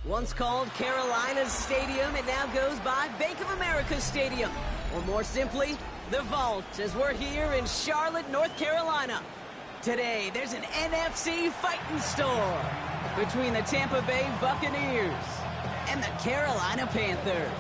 Once called Carolina's Stadium, it now goes by Bank of America Stadium. Or more simply, the Vault, as we're here in Charlotte, North Carolina. Today, there's an NFC fighting store between the Tampa Bay Buccaneers and the Carolina Panthers.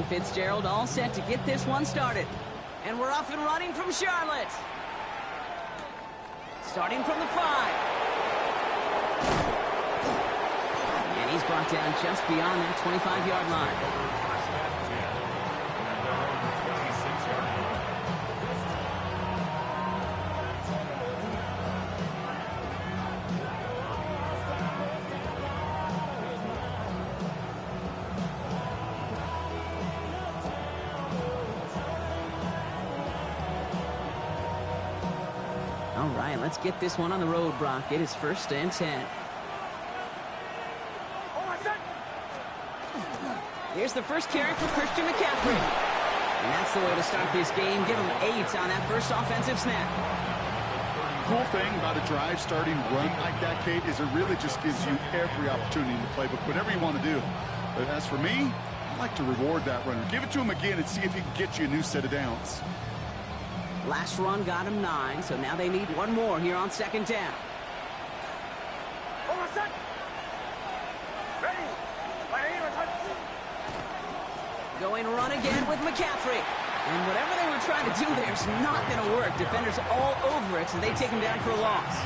Fitzgerald all set to get this one started. And we're off and running from Charlotte. Starting from the 5. And he's brought down just beyond that 25-yard line. Let's get this one on the road, Brock. It is 1st and 10. Here's the first carry for Christian McCaffrey. And that's the way to start this game. Give him 8 on that first offensive snap. Cool thing about a drive starting run like that, Kate, is it really just gives you every opportunity in the playbook, whatever you want to do. But as for me, I like to reward that runner. Give it to him again and see if he can get you a new set of downs. Last run got him 9, so now they need one more here on 2nd down. Going run again with McCaffrey. And whatever they were trying to do there is not going to work. Defenders all over it, so they take him down for a loss.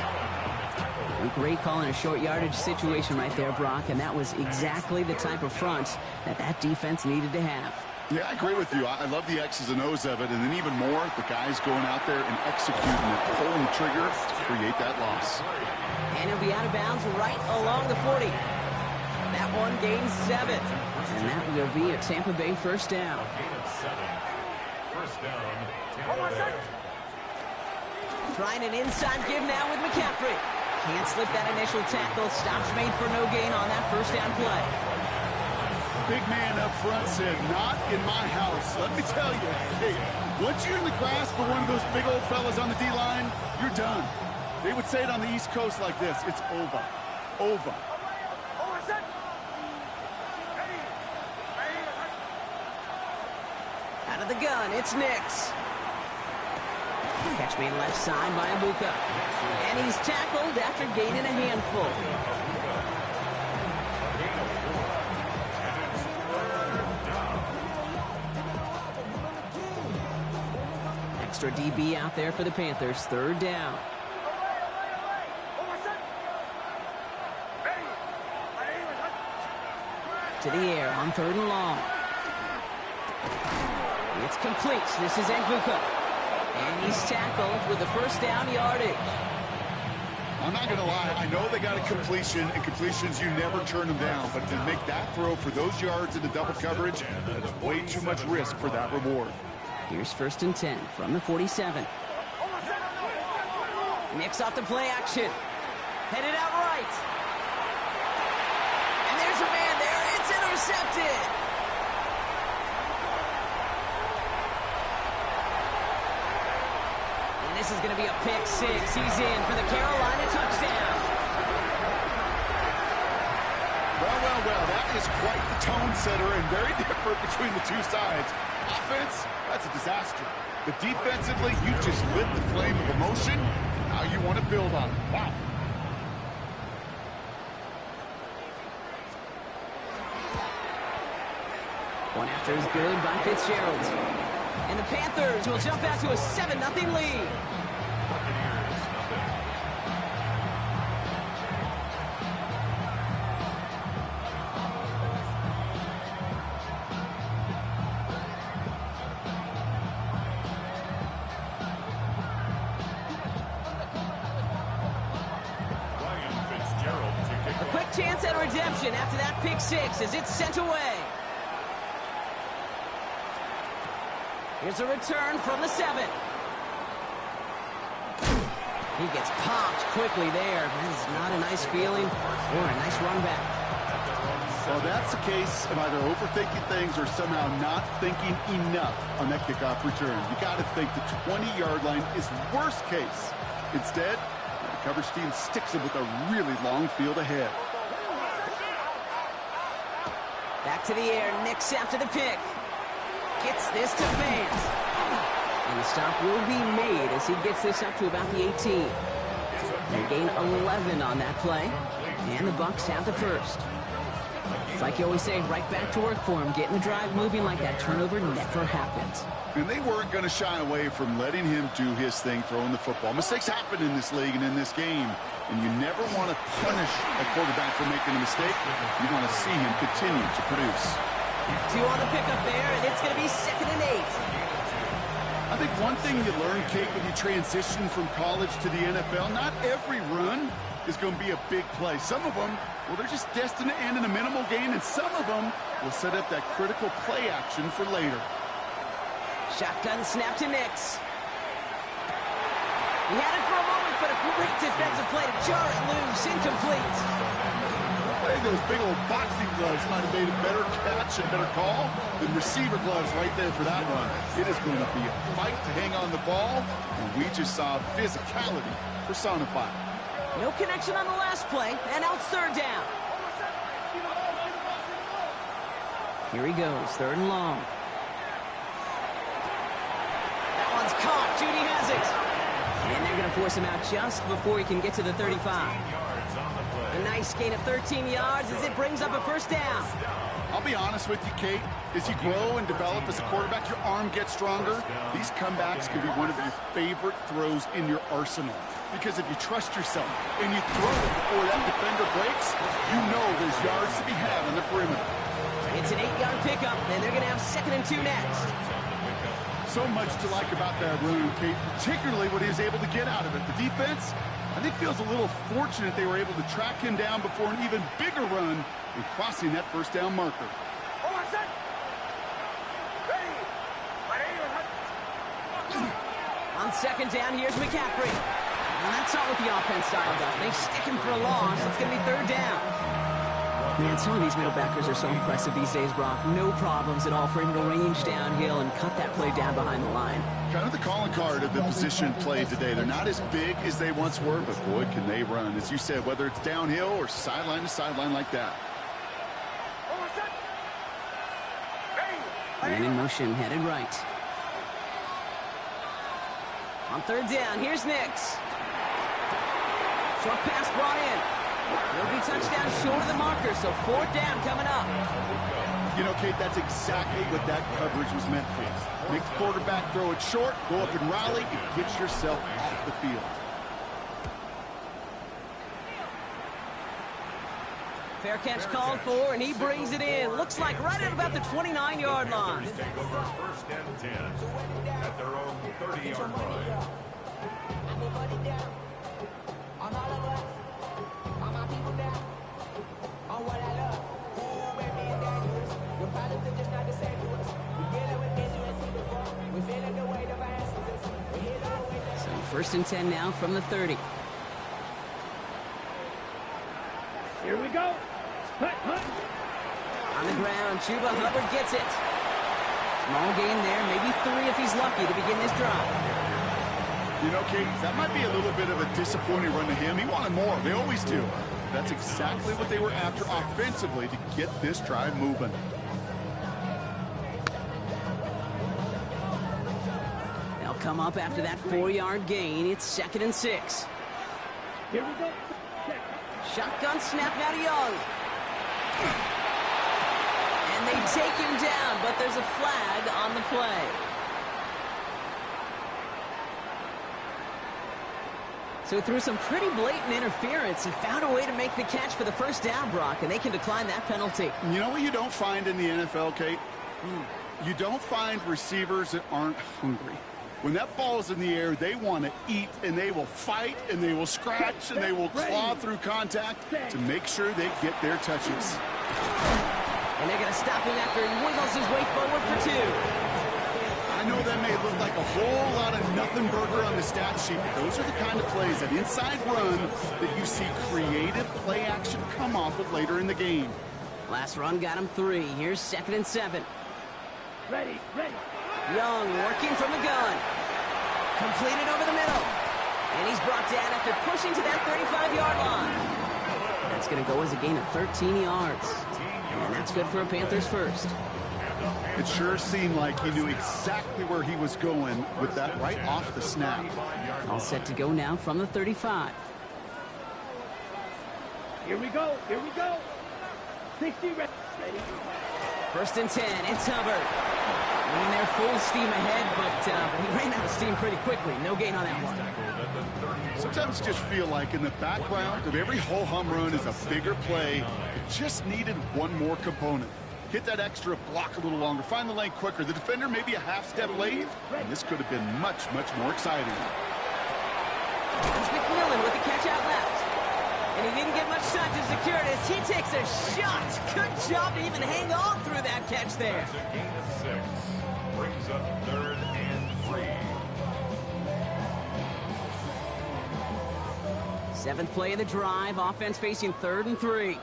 A great call in a short yardage situation right there, Brock, and that was exactly the type of front that defense needed to have. Yeah, I agree with you. I love the X's and O's of it, and then even more, the guys going out there and executing it, pulling the trigger to create that loss. And he'll be out of bounds right along the 40. That one gains 7, and that will be a Tampa Bay 1st down. Trying an inside give now with McCaffrey. Can't slip that initial tackle. Stops made for no gain on that 1st down play. Big man up front said, not in my house. Let me tell you, hey, once you're in the grasp of one of those big old fellas on the D-line, you're done. They would say it on the East Coast like this. It's over. Over. Out of the gun, it's Nix. Catch made left side by Abuka. And he's tackled after gaining a handful. Extra DB out there for the Panthers. 3rd down. To the air on 3rd and long. It's complete. This is Abuka. And he's tackled with the 1st down yardage. I'm not going to lie. I know they got a completion, and completions, you never turn them down. But to make that throw for those yards into double coverage, that's way too much risk for that reward. Here's 1st and 10 from the 47. Nix off the play action. Headed out right. And there's a man there. It's intercepted. And this is going to be a pick 6. He's in for the Carolina touchdown. Well, that is quite the tone setter and very different between the two sides. Offense, that's a disaster. But defensively, you just lit the flame of emotion. Now you want to build on it. Wow. One after is good by Fitzgerald. And the Panthers will jump out to a 7-0 lead. A quick chance at redemption after that pick 6 as it's sent away. Here's a return from the 7. He gets popped quickly there. That is not a nice feeling or a nice run back. Well, that's a case of either overthinking things or somehow not thinking enough on that kickoff return. You got to think the 20-yard line is worst case. Instead, the coverage team sticks him with a really long field ahead. Back to the air, Nix after the pick. Gets this to Vance. And the stop will be made as he gets this up to about the 18. They gain 11 on that play. And the Bucs have the first. It's like you always say, right back to work for him. Getting the drive moving like that turnover never happened. And they weren't going to shy away from letting him do his thing, throwing the football. Mistakes happen in this league and in this game. And you never want to punish a quarterback for making a mistake. You want to see him continue to produce. 2 on the pickup there, and it's going to be 2nd and 8. I think one thing you learn, Kate, when you transition from college to the NFL, not every run is going to be a big play. Some of them, well, they're just destined to end in a minimal gain, and some of them will set up that critical play action for later. Shotgun snap to Nix. He had it for a moment, but a great defensive play to jar it loose. Incomplete. Hey, those big old boxing gloves might have made a better catch and better call than receiver gloves right there for that one. It is going to be a fight to hang on the ball, and we just saw physicality personified. No connection on the last play, and now it's 3rd down. Here he goes, 3rd and long. That one's caught. Judy has it. And they're going to force him out just before he can get to the 35. A nice gain of 13 yards as it brings up a 1st down. I'll be honest with you, Kate. As you grow and develop as a quarterback, your arm gets stronger. These comebacks can be one of your favorite throws in your arsenal. Because if you trust yourself and you throw it before that defender breaks, you know there's yards to be had on the perimeter. It's an 8-yard pickup, and they're going to have 2nd and 2 next. So much to like about that run, Kate, particularly what he was able to get out of it. The defense, I think, feels a little fortunate they were able to track him down before an even bigger run and crossing that 1st down marker. On 2nd down, here's McCaffrey. And that's not what the offense styled up. They stick him for a loss. It's going to be 3rd down. Man, some of these middle backers are so impressive these days, Brock. No problems at all for him to range downhill and cut that play down behind the line. Kind of the calling card of the position played today. They're not as big as they once were, but boy, can they run. As you said, whether it's downhill or sideline to sideline like that. Man in motion, headed right. On 3rd down, here's Nix. Short pass brought in. It'll be touchdown short of the marker, so 4th down coming up. You know, Kate, that's exactly what that coverage was meant for. Make the quarterback throw it short, go up and rally, and get yourself off the field. Fair catch called for, and he brings it in. Looks like right at about the 29-yard line. Take over 1st and 10 at their own 30-yard line. So 1st and 10 now from the 30. Here we go. On the ground, Chuba Hubbard gets it. Small gain there, maybe 3 if he's lucky to begin this drive. You know, Kate, that might be a little bit of a disappointing run to him. He wanted more. They always do. That's exactly what they were after offensively to get this drive moving. They'll come up after that 4-yard gain. It's 2nd and 6. Here we go. Shotgun snap now to Young. And they take him down, but there's a flag on the play. So through some pretty blatant interference, he found a way to make the catch for the 1st down, Brock, and they can decline that penalty. You know what you don't find in the NFL, Kate? You don't find receivers that aren't hungry. When that ball's in the air, they want to eat, and they will fight, and they will scratch, and they will claw through contact to make sure they get their touches. And they're going to stop him after he wiggles his way forward for 2. I know that may look like a whole lot of nothing burger on the stat sheet, but those are the kind of plays, that inside run, that you see creative play action come off of later in the game. Last run got him 3. Here's 2nd and 7. Ready, ready. Young working from the gun. Completed over the middle. And he's brought down after pushing to that 35-yard line. That's going to go as a gain of 13 yards. And that's good for a Panthers first. It sure seemed like he knew exactly where he was going with that right off the snap. All set to go now from the 35. Here we go, here we go. 60 ready. 1st and 10, it's Hubbard. Running there full steam ahead, but he ran out of steam pretty quickly. No gain on that one. Sometimes you just feel like in the background of every ho-hum run is a bigger play. It just needed one more component. Hit that extra block a little longer. Find the lane quicker. The defender maybe a half step late, and this could have been much, much more exciting. It's McMillan with the catch out left. And he didn't get much time to secure it as he takes a shot. Good job to even hang on through that catch there. That's a gain of 6. Brings up 3rd and 3. 7th play of the drive. Offense facing 3rd and 3.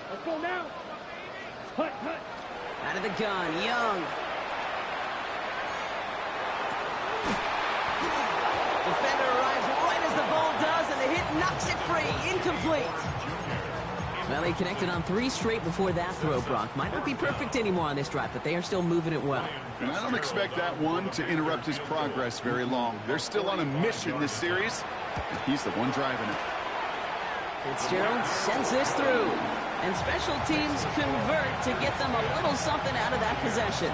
Let's go now. Hut, hut. Out of the gun, Young. Defender arrives right as the ball does, and the hit knocks it free. Incomplete. Well, he connected on 3 straight before that throw, Brock. Might not be perfect anymore on this drive, but they are still moving it well. And I don't expect that one to interrupt his progress very long. They're still on a mission this series, and he's the one driving it. Fitzgerald sends this through, and special teams convert to get them a little something out of that possession.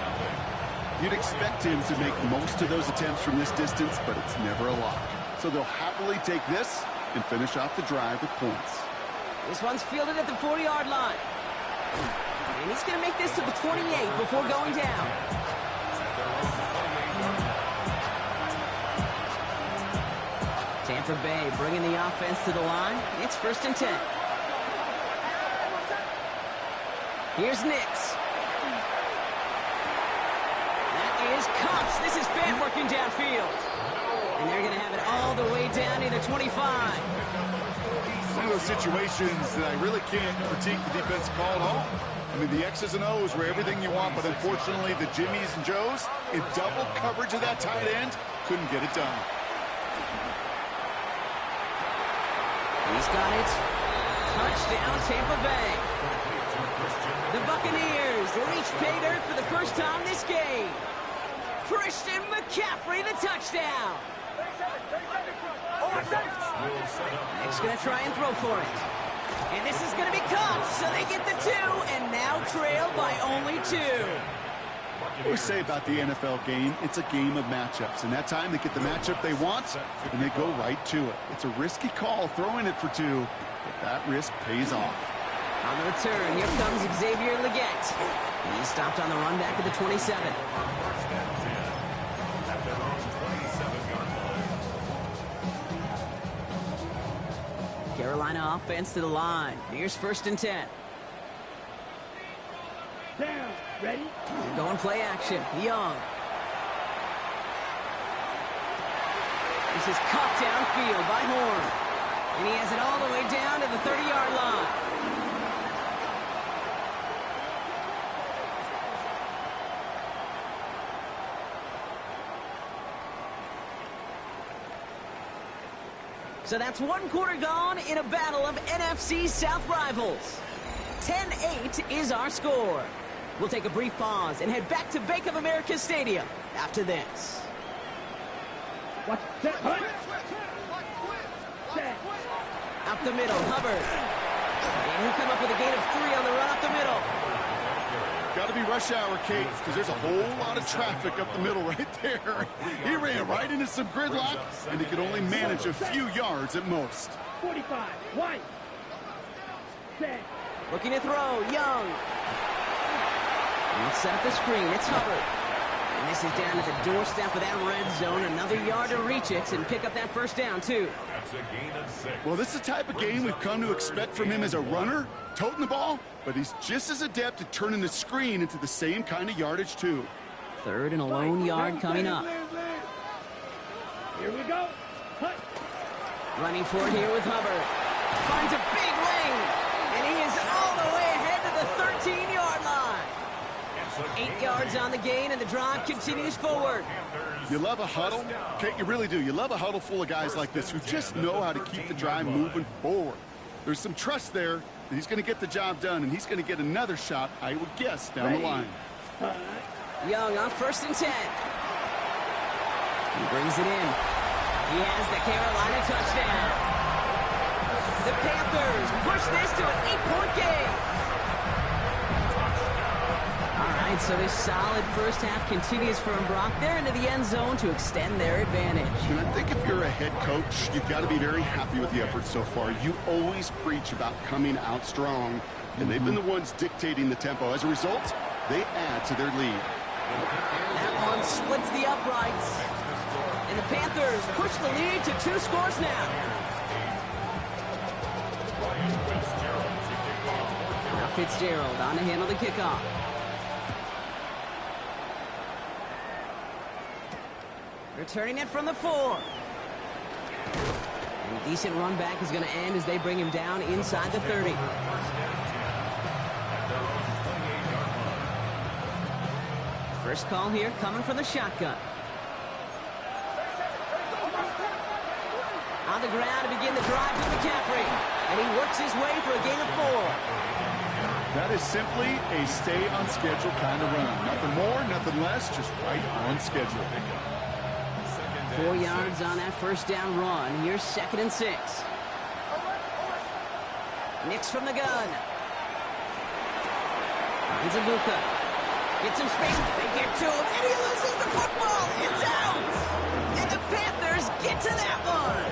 You'd expect him to make most of those attempts from this distance, but it's never a lot. So they'll happily take this and finish off the drive with points. This one's fielded at the 40-yard line. And he's going to make this to the 28 before going down. Tampa Bay bringing the offense to the line. It's 1st and 10. Here's Nix. That is Cox. This is Fant working downfield. And they're going to have it all the way down near the 25. One of those situations that I really can't critique the defense call at all. I mean, the X's and O's were everything you want, but unfortunately, the Jimmies and Joes, in double coverage of that tight end, couldn't get it done. He's got it. Touchdown, Tampa Bay. The Buccaneers reach pay dirt for the first time this game. Christian McCaffrey, the touchdown. Nick's going to try and throw for it. And this is going to be caught, so they get the 2 and now trail by only 2. What we say about the NFL game, it's a game of matchups. And that time they get the matchup they want, and they go right to it. It's a risky call throwing it for 2, but that risk pays off. On the return, here comes Xavier Legette. He's stopped on the run back at the 27. Carolina offense to the line. Here's 1st and 10. Down, ready? They're going play action. Young. This is caught downfield by Horn. And he has it all the way down to the 30-yard line. So that's 1 quarter gone in a battle of NFC South rivals. 10-8 is our score. We'll take a brief pause and head back to Bank of America Stadium after this. Watch that. Hut. Set. Up the middle, Hubbard. And he'll come up with a gain of 3 on the run up the middle. Got to be rush hour, Kate, because there's a whole lot of traffic up the middle right there. He ran right into some gridlock, and he could only manage a few yards at most. 45, wide. Set. Looking to throw, Young. And set up the screen, it's Hubbard. And this is down at the doorstep of that red zone. Another yard to reach it and pick up that 1st down, too. That's a gain of 6. Well, this is the type of game we've come to expect from him as a runner, toting the ball, but he's just as adept at turning the screen into the same kind of yardage, too. 3rd and a lone yard coming up. Here we go. Cut. Running for it here with Hubbard. Finds a big lane. And he is all the way ahead to the 13-yard line. 8 yards on the gain, and the drive continues forward. You love a huddle? Okay, you really do. You love a huddle full of guys like this who just know how to keep the drive moving forward. There's some trust there that he's going to get the job done, and he's going to get another shot, I would guess, down the line. Young on 1st and 10. He brings it in. He has the Carolina touchdown. The Panthers push this to an 8-point game. All right, so this solid first half continues for Brock. They're into the end zone to extend their advantage. And I think if you're a head coach, you've got to be very happy with the effort so far. You always preach about coming out strong, and they've been the ones dictating the tempo. As a result, they add to their lead. That one splits the uprights. And the Panthers push the lead to 2 scores now. Now Fitzgerald on to handle the kickoff. Returning it from the 4. And a decent run back is going to end as they bring him down inside the 30. First call here coming from the shotgun. On the ground to begin the drive to McCaffrey. And he works his way for a gain of 4. That is simply a stay on schedule kind of run. Nothing more, nothing less, just right on schedule. 4 yards on that first down run. Here's 2nd and 6. Nix from the gun. Finds Ibuka. Gets some space. They get to him, and he loses the football. It's out. And the Panthers get to that one.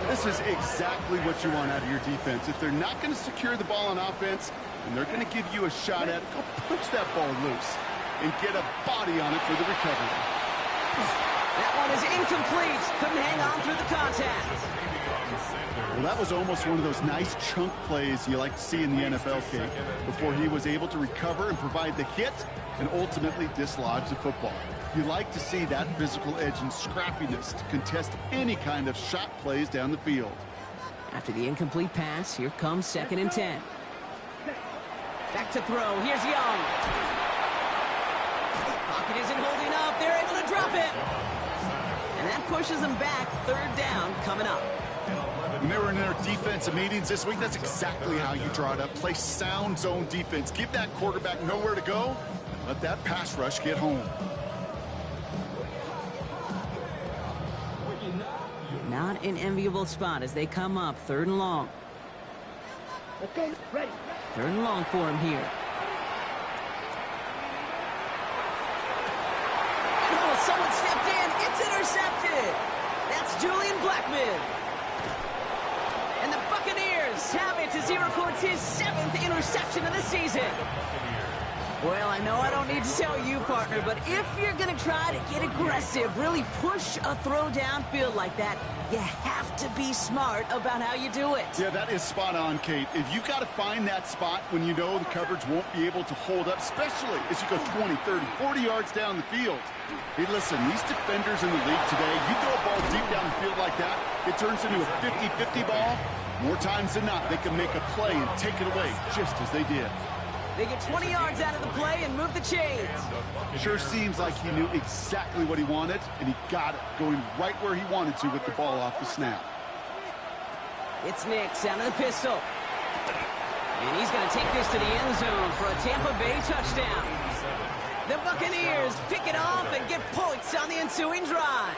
This is exactly what you want out of your defense. If they're not going to secure the ball on offense, and they're going to give you a shot at it, go punch that ball loose and get a body on it for the recovery. That one is incomplete. Couldn't hang on through the contact. Well, that was almost one of those nice chunk plays you like to see in the NFL, Kate, before he was able to recover and provide the hit and ultimately dislodge the football. You like to see that physical edge and scrappiness to contest any kind of shot plays down the field. After the incomplete pass, here comes 2nd and 10. Back to throw. Here's Young. Pocket isn't holding up. They're able to drop it. And that pushes them back. 3rd down coming up. When they were in their defensive meetings this week, that's exactly how you draw it up. Play sound zone defense. Give that quarterback nowhere to go. Let that pass rush get home. Not an enviable spot as they come up 3rd and long. Okay, ready. 3rd and long for him here. Oh, someone stepped in. It's intercepted. That's Julian Blackman. And the Buccaneers have it as he records his 7th interception of the season. Well, I know I don't need to tell you, partner, but if you're going to try to get aggressive, really push a throw downfield like that, you have to be smart about how you do it. Yeah, that is spot on, Kate. If you've got to find that spot when you know the coverage won't be able to hold up, especially as you go 20, 30, 40 yards down the field. Hey, listen, these defenders in the league today, you throw a ball deep down the field like that, it turns into a 50-50 ball. More times than not, they can make a play and take it away, just as they did. They get 20 yards out of the play and move the chains. Sure seems like he knew exactly what he wanted, and he got it, going right where he wanted to with the ball off the snap. It's Nix out of the pistol. And he's going to take this to the end zone for a Tampa Bay touchdown. The Buccaneers pick it off and get points on the ensuing drive.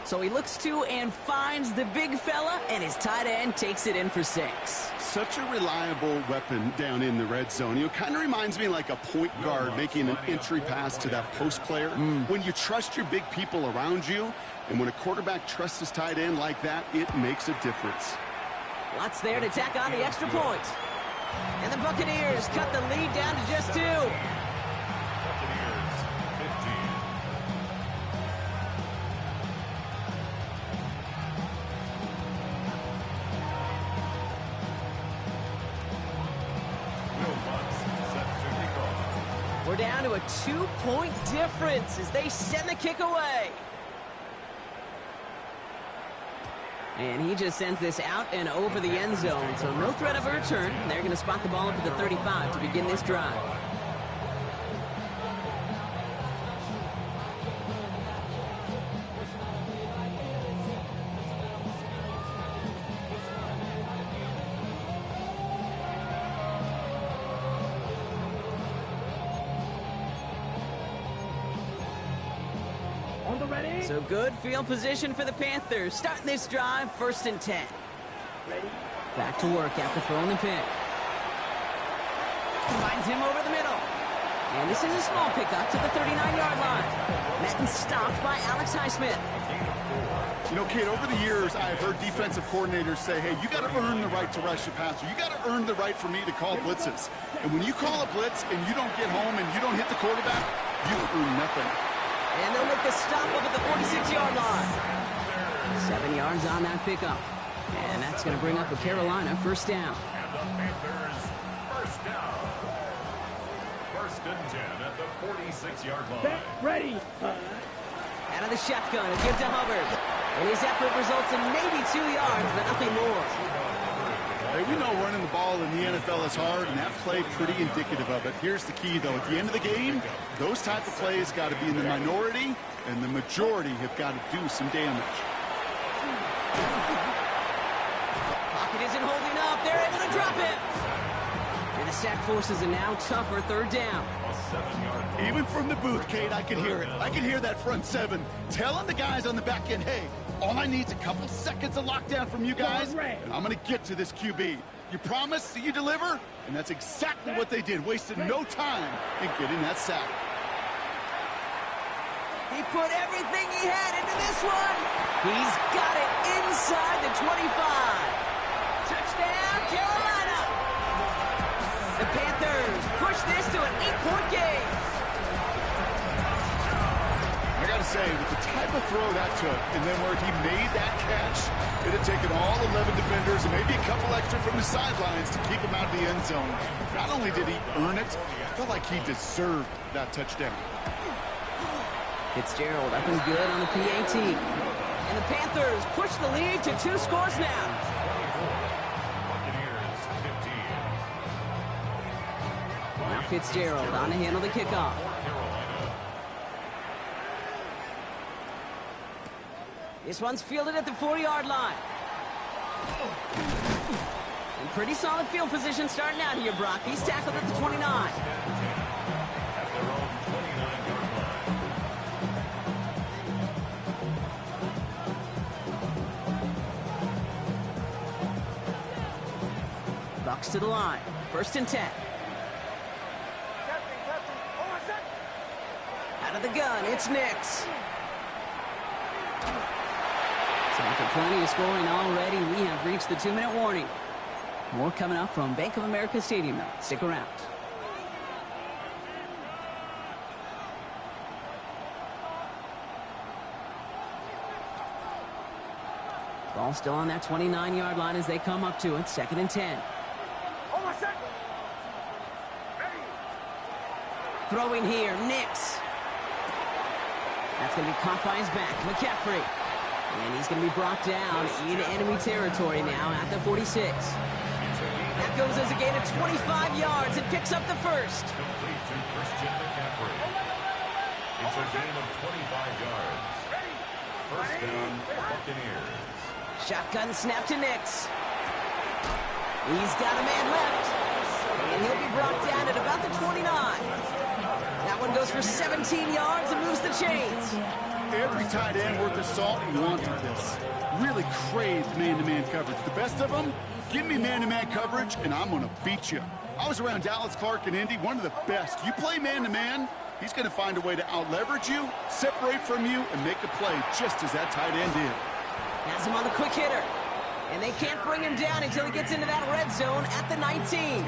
So he looks to and finds the big fella, and his tight end takes it in for 6. Such a reliable weapon down in the red zone. You know, kind of reminds me like a point guard making an entry pass to that post player. When you trust your big people around you, and when a quarterback trusts his tight end like that, it makes a difference. Lots there to tack on the extra point. And the Buccaneers cut the lead down to just 2. We're down to a 2-point difference as they send the kick away. And he just sends this out and over the end zone, so no threat of a return. They're going to spot the ball up at the 35 to begin this drive. So good field position for the Panthers. Starting this drive, 1st and 10. Back to work after throwing the pick. Finds him over the middle. And this is a small pickup to the 39-yard line. Madden stopped by Alex Highsmith. You know, Kate, over the years, I've heard defensive coordinators say, hey, you got to earn the right to rush the passer. You got to earn the right for me to call blitzes. And when you call a blitz and you don't get home and you don't hit the quarterback, you earn nothing. And they'll make the stop up at the 46-yard line. 7 yards on that pickup. And that's going to bring up a Carolina 1st down. And the Panthers, 1st down. 1st and 10 at the 46-yard line. Ready. Out of the shotgun, a give to Hubbard. And his effort results in maybe 2 yards, but nothing more. Hey, we know running the ball in the NFL is hard, and that play pretty indicative of it. Here's the key, though. At the end of the game, those type of plays got to be in the minority, and the majority have got to do some damage. Pocket isn't holding up. They're able to drop it. And the sack forces a now tougher 3rd down. Even from the booth, Kate, I can hear it. I can hear that front 7 telling the guys on the back end, hey, all I need is a couple seconds of lockdown from you guys, and I'm going to get to this QB. You promise that you deliver? And that's exactly what they did, wasted no time in getting that sack. He put everything he had into this one. He's got it inside the 25. Touchdown, Carolina. The Panthers push this to an 8-point game. I got to say, with the type of throw that took, and then where he made that catch, it had taken all 11 defenders and maybe a couple extra from the sidelines to keep him out of the end zone. Not only did he earn it, I felt like he deserved that touchdown. Fitzgerald up and good on the PAT. And the Panthers push the lead to 2 scores now. Now Fitzgerald on to handle the kickoff. This one's fielded at the 4-yard line. And pretty solid field position starting out here, Brock. He's tackled at the 29. Bucks to the line. 1st and 10. Out of the gun, it's Nix. So after plenty of scoring already, we have reached the 2-minute warning. More coming up from Bank of America Stadium, though. Stick around. Ball still on that 29-yard line as they come up to it. 2nd and 10. Throwing here, Nix. That's going to be caught by his back, McCaffrey. And he's going to be brought down in enemy territory now at the 46. That goes as a gain of 25 yards. It picks up the 1st. Complete to Christian McCaffrey. It's a gain of 25 yards. 1st down, Buccaneers. Shotgun snap to Nix. He's got a man left. And he'll be brought down at about the 29. That one goes for 17 yards and moves the chains. Every tight end worth his salt wanted this. Really craved man-to-man coverage. The best of them, give me man-to-man coverage, and I'm going to beat you. I was around Dallas Clark and Indy, one of the best. You play man-to-man, he's going to find a way to out-leverage you, separate from you, and make a play just as that tight end did. Has him on the quick hitter. And they can't bring him down until he gets into that red zone at the 19.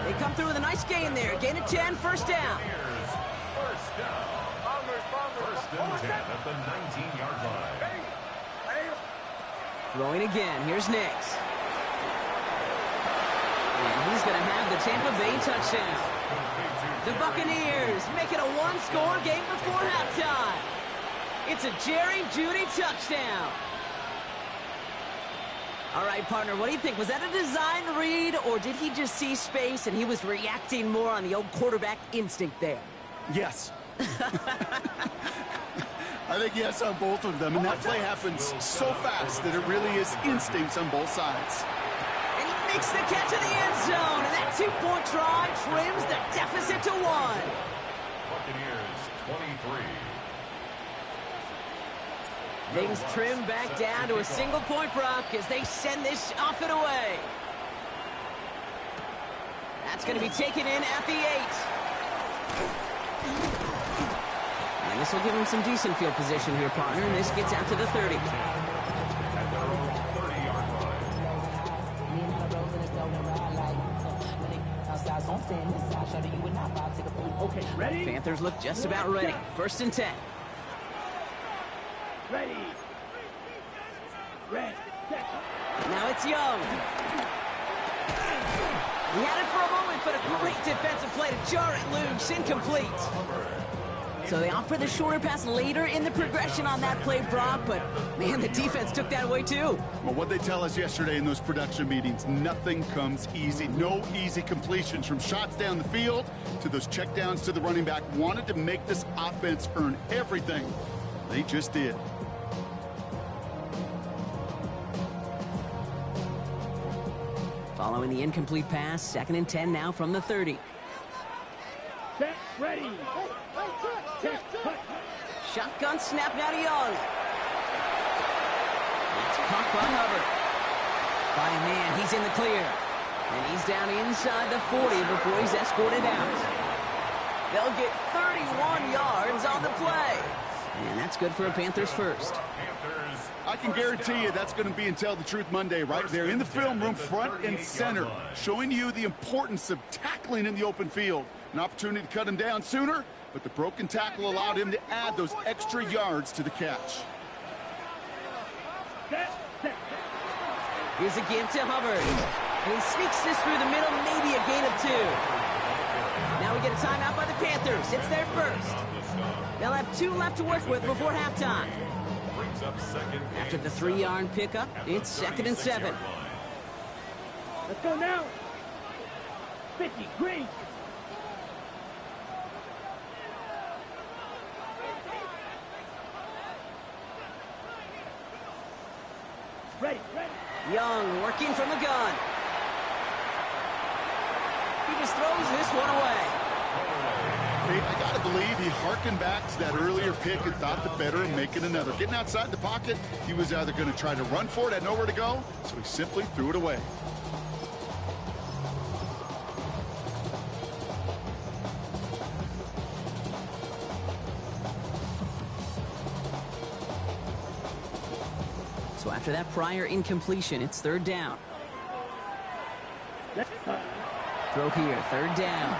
They come through with a nice gain there. Gain of 10, 1st down. 1st down. 1st and 10 at the 19-yard line. Throwing again. Here's Nix. And he's going to have the Tampa Bay touchdown. The Buccaneers make it a one-score game before halftime. It's a Jerry Jeudy touchdown. All right, partner, what do you think? Was that a design read, or did he just see space and he was reacting more on the old quarterback instinct there? Yes. I think yes on both of them, and that play happens so fast that it really is instincts on both sides. And he makes the catch in the end zone, and that two-point try trims the deficit to 1. Buccaneers 23. Things trim back down to a single-point Brock as they send this off and away. That's going to be taken in at the 8. And this will give him some decent field position here, partner, and this gets out to the 30. At their own 30-yard line. Okay, ready? Panthers look just about ready. 1st and 10. Ready. Red. Now it's Young. He had it for a moment, but a great defensive play to jar it loose. Incomplete. So they opt for the shorter pass later in the progression on that play, Brock, but, man, the defense took that away, too. Well, what they tell us yesterday in those production meetings, nothing comes easy. No easy completions, from shots down the field to those checkdowns to the running back. Wanted to make this offense earn everything. They just did. Following the incomplete pass, 2nd and 10 now from the 30. Set, ready. Check, cut. Shotgun snap now to Young. It's caught by Hubbard. By a man, he's in the clear. And he's down inside the 40 before he's escorted out. They'll get 31 yards on the play. And that's good for a Panthers first. I can guarantee you that's going to be in Tell the Truth Monday right there in the film room, front and center, showing you the importance of tackling in the open field. An opportunity to cut him down sooner, but the broken tackle allowed him to add those extra yards to the catch. Here's a give to Hubbard. And he sneaks this through the middle, maybe a gain of 2. Now we get a timeout by the Panthers. It's their first. They'll have 2 left to work with before halftime. After the 3-yard pickup, it's 2nd and 7. Let's go now. 50, green. Ready, ready. Young working from the gun. He just throws this one away. I got to believe he harkened back to that earlier pick and thought the better of making another. Getting outside the pocket, he was either going to try to run for it, had nowhere to go, so he simply threw it away. So after that prior incompletion, it's 3rd down. Throw here, 3rd down.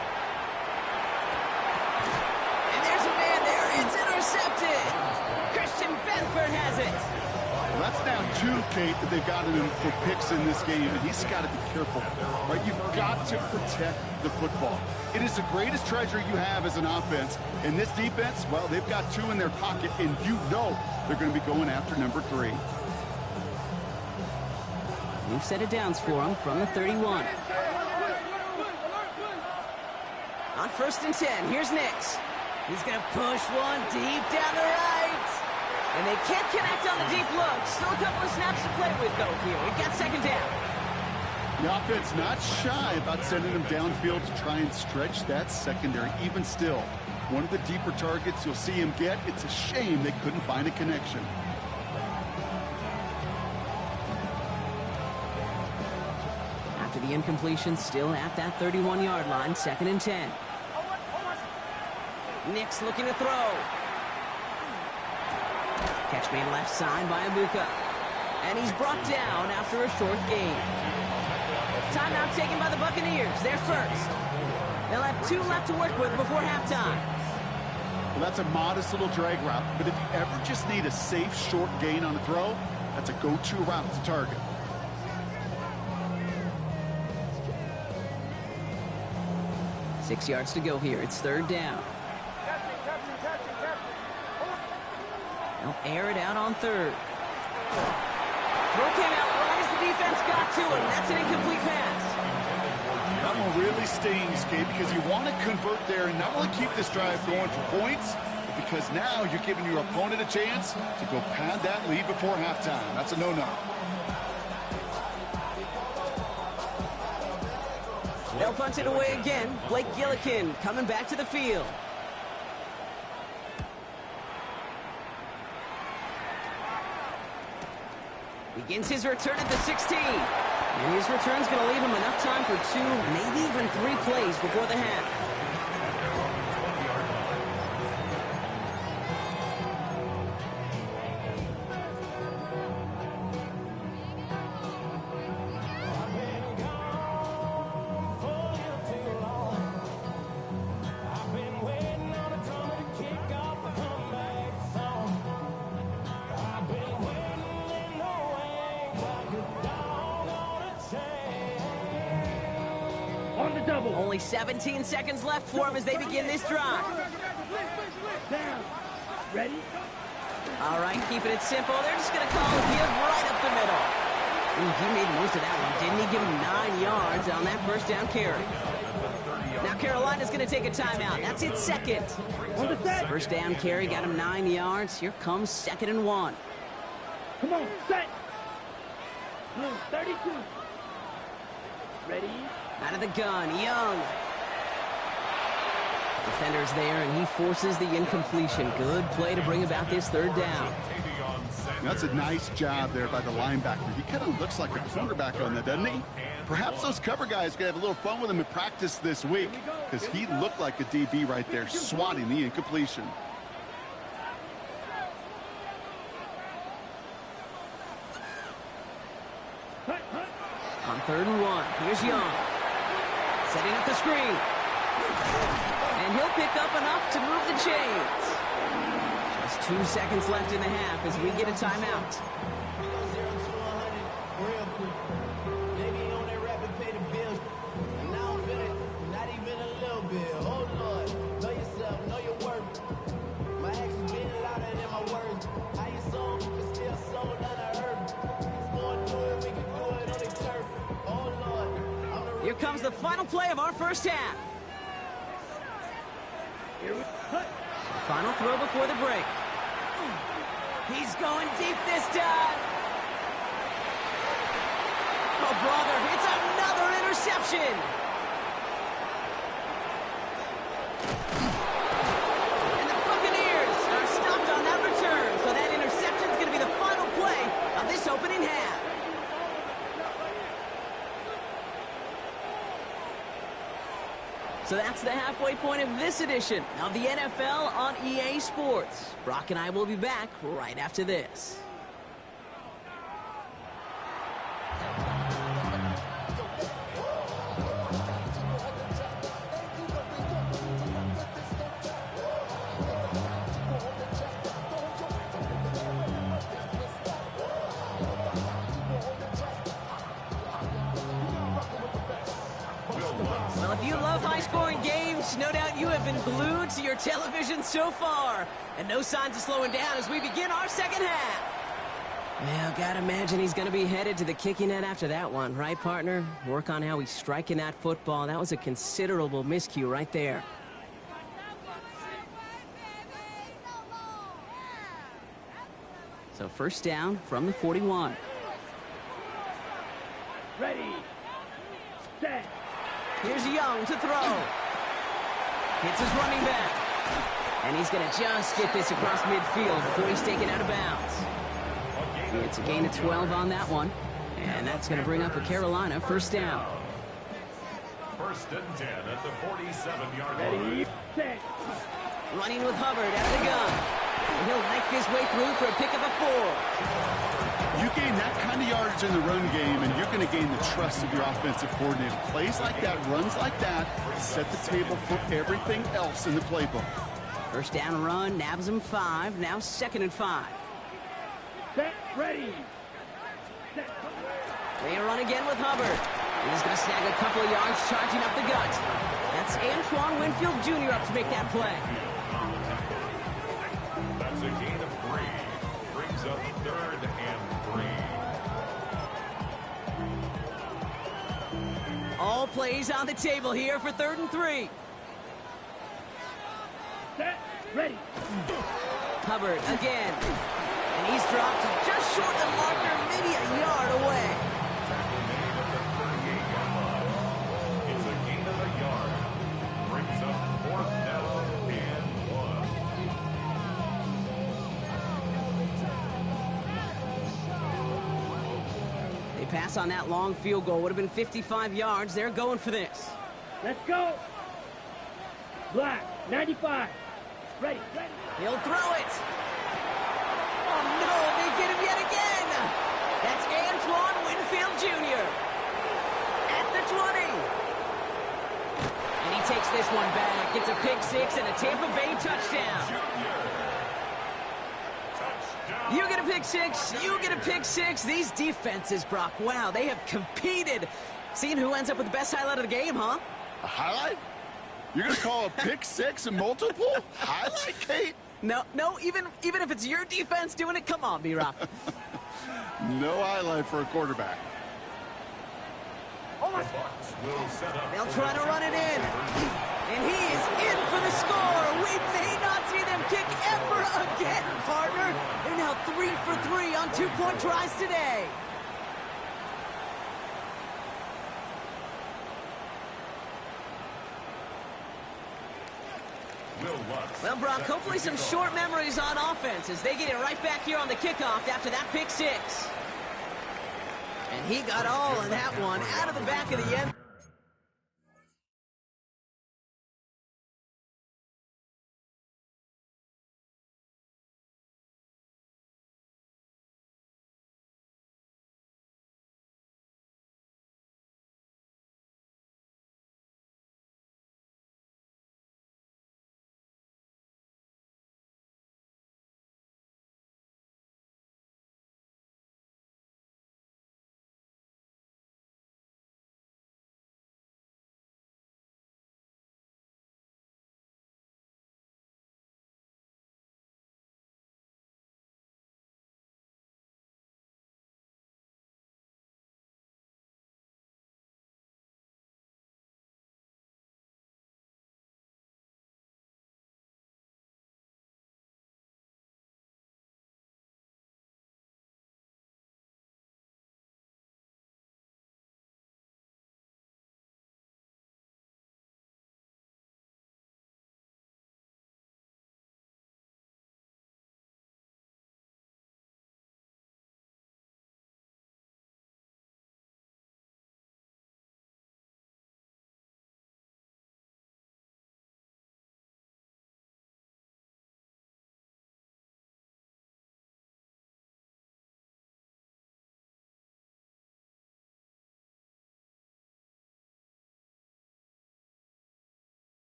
And there's a man there. It's intercepted. Christian Benford has it. Well, that's now 2, Kate, that they've gotten him for picks in this game, and he's got to be careful. Right? You've got to protect the football. It is the greatest treasure you have as an offense. And this defense, well, they've got 2 in their pocket, and you know they're going to be going after number 3. We've set it downs for him from the 31. On 1st and 10, here's Nix. He's going to push one deep down the right. And they can't connect on the deep look. Still a couple of snaps to play with, though, here. We've got 2nd down. The offense not shy about sending them downfield to try and stretch that secondary. Even still, one of the deeper targets you'll see him get. It's a shame they couldn't find a connection. After the incompletion, still at that 31-yard line, 2nd and 10. Nix looking to throw. Catch made left side by Abuka. And he's brought down after a short gain. Timeout taken by the Buccaneers. They're first. They'll have 2 left to work with before halftime. Well, that's a modest little drag route, but if you ever just need a safe, short gain on a throw, that's a go-to route to target. 6 yards to go here. It's third down. They'll air it out on third. Throw came out right as the defense got to him. That's an incomplete pass. That one really stings, Kate, because you want to convert there and not only keep this drive going for points, but because now you're giving your opponent a chance to go pad that lead before halftime. That's a no-no. They'll punt it away again. Blake Gillikin coming back to the field. Begins his return at the 16. And his return's going to leave him enough time for 2, maybe even 3 plays before the half. Only 17 seconds left for him as they begin this drive. Down. Ready? All right, keeping it simple. They're just going to call a give right up the middle. Ooh, he made most of that one, didn't he? Give him 9 yards on that first down carry. Now Carolina's going to take a timeout. That's its second. On the set. First down carry got him 9 yards. Here comes 2nd and 1. Come on, set. Blue, 32. Ready? Out of the gun, Young. Defender's there, and he forces the incompletion. Good play to bring about this third down. That's a nice job there by the linebacker. He kind of looks like a quarterback on that, doesn't he? Perhaps those cover guys can have a little fun with him in practice this week, because he looked like a DB right there, swatting the incompletion. On 3rd and 1, here's Young. Setting up the screen. And he'll pick up enough to move the chains. Just 2 seconds left in the half as we get a timeout. Here comes the final play of our first half. Final throw before the break. He's going deep this time. Oh, brother, it's another interception. And the Buccaneers are stopped on that return. So that interception is going to be the final play of this opening half. So that's the halfway point of this edition of the NFL on EA Sports. Brock and I will be back right after this. Well, if you love high-scoring games, no doubt you have been glued to your television so far. And no signs of slowing down as we begin our second half. Well, gotta imagine he's gonna be headed to the kicking net after that one, right, partner? Work on how he's striking that football. That was a considerable miscue right there. So first down from the 41. Ready. Set. Here's Young to throw. Hits his running back. And he's going to just get this across midfield before he's taken out of bounds. It's a gain of 12 on that one. And that's going to bring up a Carolina first down. First and 10 at the 47-yard line. Ready. Set. Running with Hubbard out of the gun. And he'll knife his way through for a pickup of 4. You gain that kind of yardage in the run game, and you're going to gain the trust of your offensive coordinator. Plays like that, runs like that, set the table for everything else in the playbook. First down run, nabs him 5. Now 2nd and 5. Set. Ready. Set. They run again with Hubbard. He's going to snag a couple of yards charging up the gut. That's It's Antoine Winfield Jr. up to make that play. That's a gain of 3. Brings up 3rd and 3. All plays on the table here for 3rd and 3. Set. Ready. Hubbard again. And he's dropped just short of the marker, maybe a yard away. Tackle made at the 38-yard line. It's a gain of a yard. Brings up 4th down and 1. They pass on that long field goal. Would have been 55 yards. They're going for this. Let's go. Black. 95. Ready. Ready. He'll throw it. Oh, no, they get him yet again. That's Antoine Winfield Jr. at the 20. And he takes this one back. It's a pick 6 and a Tampa Bay touchdown. You get a pick 6. You get a pick 6. These defenses, Brock, wow, they have competed. Seeing who ends up with the best highlight of the game, huh? A highlight? You're going to call a pick 6 and multiple? Highlight, Kate? No, even if it's your defense doing it, come on, B-Rock. No highlight for a quarterback. The Bucs will set up. They'll try to run it in. And he is in for the score. We may not see them kick ever again, partner. They're now 3 for 3 on 2-point tries today. Well, Brock, hopefully some short memories on offense as they get it right back here on the kickoff after that pick 6. And he got all of that one out of the back of the end.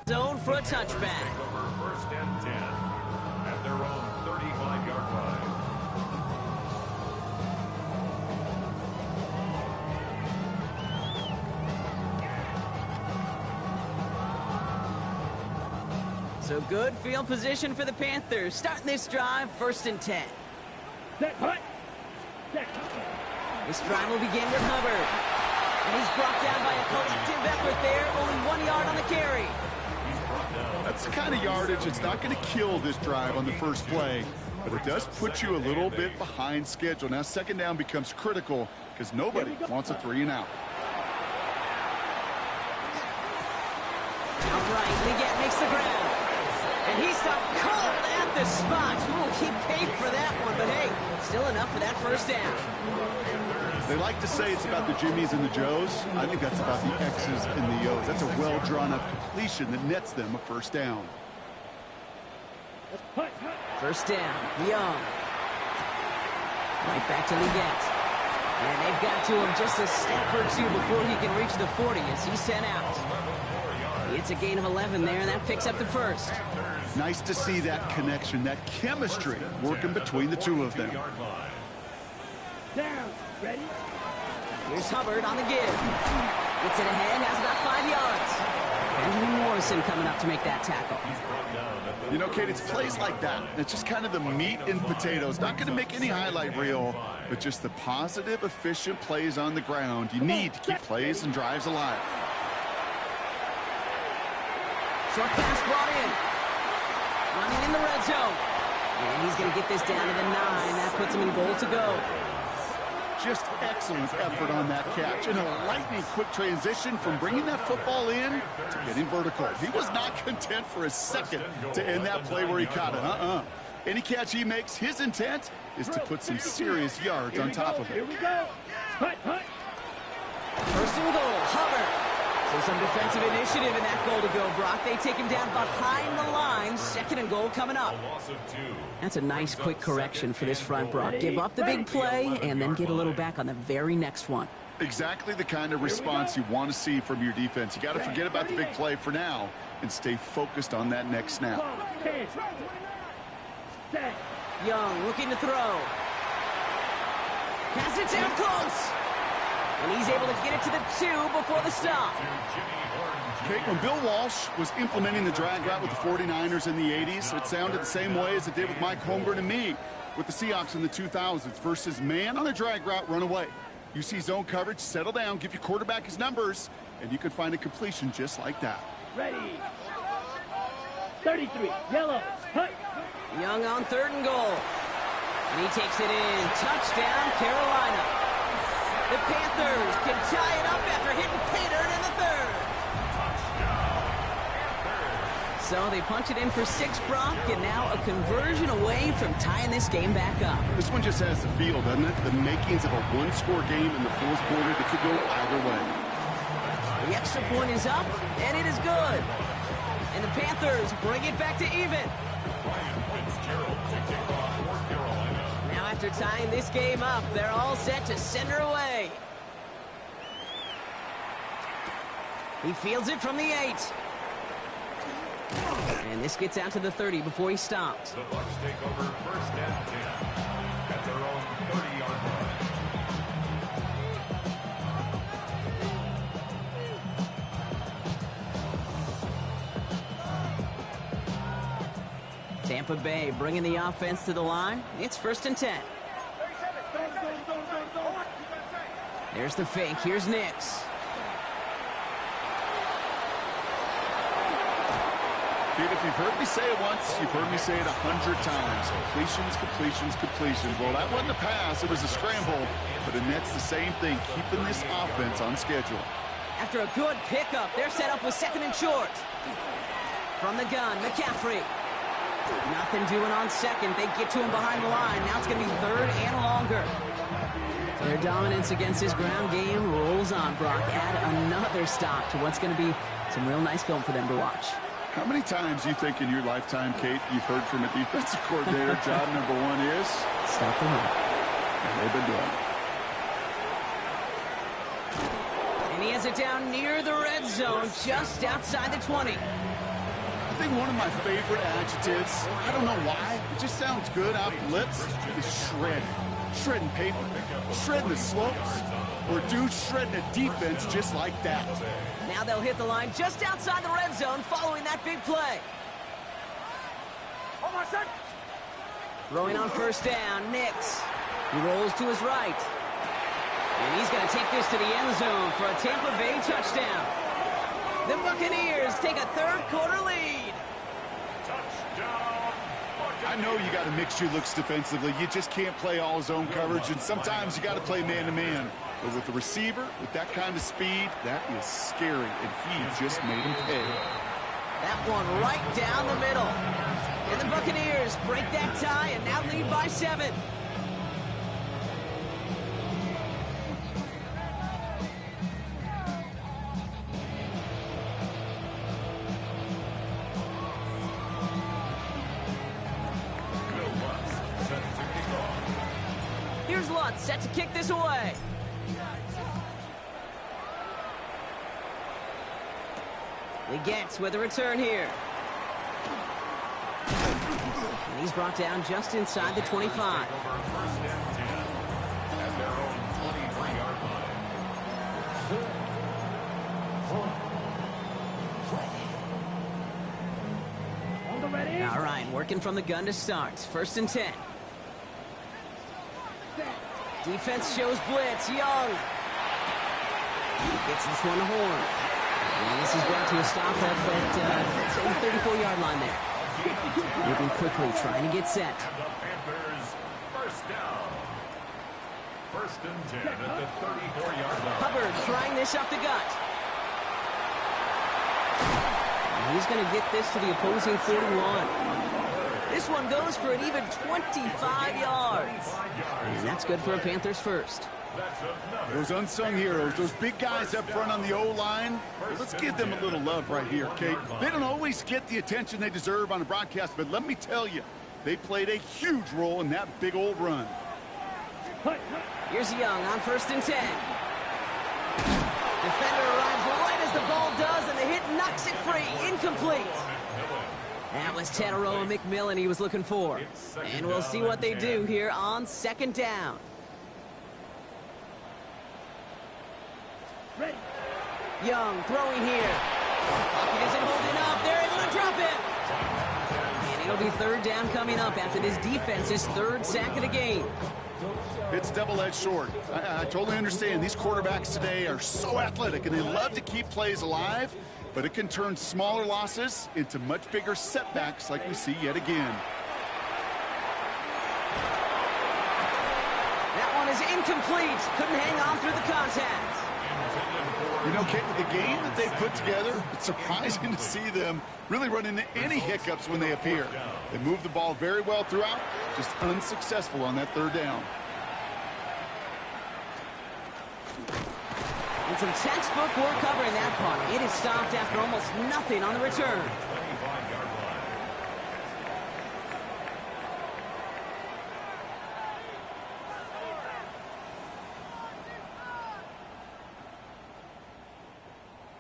Zone for a touchback. Over 1st and 10 at their own 35-yard line. So good field position for the Panthers. Starting this drive, 1st and 10. Set, hut. Set. This drive will begin with Hubbard. And he's brought down by a collective effort there. Only 1 yard on the carry. That's the kind of yardage it's not going to kill this drive on the first play, but it does put you a little bit behind schedule. Now 2nd down becomes critical because nobody wants a 3 and out. Outright, Liggett makes the ground. And he stopped cold at the spot. We'll keep paid for that one, but hey, still enough for that 1st down. They like to say it's about the Jimmies and the Joes. I think that's about the X's and the O's. That's a well-drawn-up completion that nets them a 1st down. 1st down, Young. Right back to Liggett. And they've got to him just a step or 2 before he can reach the 40 as he's sent out. It's a gain of 11 there, and that picks up the 1st. Nice to see that connection, that chemistry working between the two of them. Down. Ready? Here's Hubbard on the give. Gets it ahead, has about 5 yards. Benjamin Morrison coming up to make that tackle. You know, Kate, it's plays like that. It's just kind of the meat and potatoes. Not going to make any highlight reel, but just the positive, efficient plays on the ground. You need to keep plays and drives alive. Short pass brought in. Running in the red zone. And he's going to get this down to the 9. That puts him in goal to go. Just excellent effort on that catch. And a lightning quick transition from bringing that football in to getting vertical. He was not content for a second to end that play where he caught it. Any catch he makes, his intent is to put some serious yards on top of it. Here we go. Hut, hut. 1st and goal, Hubbard. So some defensive initiative in that goal to go, Brock. They take him down behind the line. 2nd and goal coming up. That's a nice quick correction for this front, Brock. Give up the big play and then get a little back on the very next one. Exactly the kind of response you want to see from your defense. You got to forget about the big play for now and stay focused on that next snap. Young looking to throw. Pass it down close. And he's able to get it to the 2 before the stop. Kate, when Bill Walsh was implementing the drag route with the 49ers in the 80s, it sounded the same way as it did with Mike Holmgren and me with the Seahawks in the 2000s versus man on a drag route, run away. You see zone coverage, settle down, give your quarterback his numbers, and you can find a completion just like that. Ready. 33. Yellow. Hut. Young on 3rd and goal. And he takes it in. Touchdown, Carolina. The Panthers can tie it up after hitting pay dirt in the 3rd. So they punch it in for 6, Brock, and now a conversion away from tying this game back up. This one just has the feel, doesn't it? The makings of a one-score game in the 4th quarter that could go either way. The extra point is up, and it is good. And the Panthers bring it back to even. Now after tying this game up, they're all set to send her away. He fields it from the 8. And this gets out to the 30 before he stopped. The Bucs take over 1st and 10 at their own 30-yard line. Tampa Bay bringing the offense to the line. It's 1st and 10. There's the fake. Here's Nix. Dude, if you've heard me say it once, you've heard me say it 100 times. Completions, completions, completions. Well, that wasn't a pass. It was a scramble. But it nets the same thing, keeping this offense on schedule. After a good pickup, they're set up with 2nd and short. From the gun, McCaffrey. Nothing doing on 2nd. They get to him behind the line. Now it's going to be 3rd and longer. Their dominance against his ground game rolls on, Brock. Add another stop to what's going to be some real nice film for them to watch. How many times do you think in your lifetime, Kate, you've heard from a defensive coordinator, job number 1 is? Stop the run. And they've been doing it. And he has it down near the red zone, just outside the 20. I think one of my favorite adjectives, I don't know why, it just sounds good off the lips, is shred. Shredding paper, shredding the slopes, or dude shredding a defense just like that. Now they'll hit the line just outside the red zone following that big play. Throwing on first down, Nix. He rolls to his right. And he's going to take this to the end zone for a Tampa Bay touchdown. The Buccaneers take a third-quarter lead. I know you got to mix your looks defensively. You just can't play all zone coverage, and sometimes you got to play man-to-man. But with the receiver, with that kind of speed, that is scary, and he just made him pay. That one right down the middle. And the Buccaneers break that tie and now lead by 7. Here's Lutz set to kick this away. He gets with a return here. And he's brought down just inside the 25. All right, working from the gun to start. 1st and 10. Defense shows blitz. Young gets this one to Horn. And this is brought to a stop at the 34-yard line there. Moving quickly, trying to get set. The Panthers first down. 1st and 10 at the 34-yard line. Hubbard trying this up the gut. And he's going to get this to the opposing 41. This one goes for an even 25 yards. And that's good for a Panthers first. Those unsung heroes, those big guys up front on the O-line, let's give them a little love right here, okay? They don't always get the attention they deserve on a broadcast, but let me tell you, they played a huge role in that big old run. Here's Young on 1st and 10. Defender arrives right as the ball does, and the hit knocks it free. Incomplete. That was Tataroa McMillan he was looking for. And we'll see what they do here on 2nd down. Young throwing here. He isn't holding up. They're able to drop it. And it'll be 3rd down coming up after this defense's 3rd sack of the game. It's double-edged sword. I totally understand. These quarterbacks today are so athletic, and they love to keep plays alive, but it can turn smaller losses into much bigger setbacks like we see yet again. That one is incomplete. Couldn't hang on through the contact. You know, Kate, with the game that they put together, it's surprising to see them really run into any hiccups when they appear. They move the ball very well throughout, just unsuccessful on that 3rd down. And some textbook work covering that punt. It is stopped after almost nothing on the return.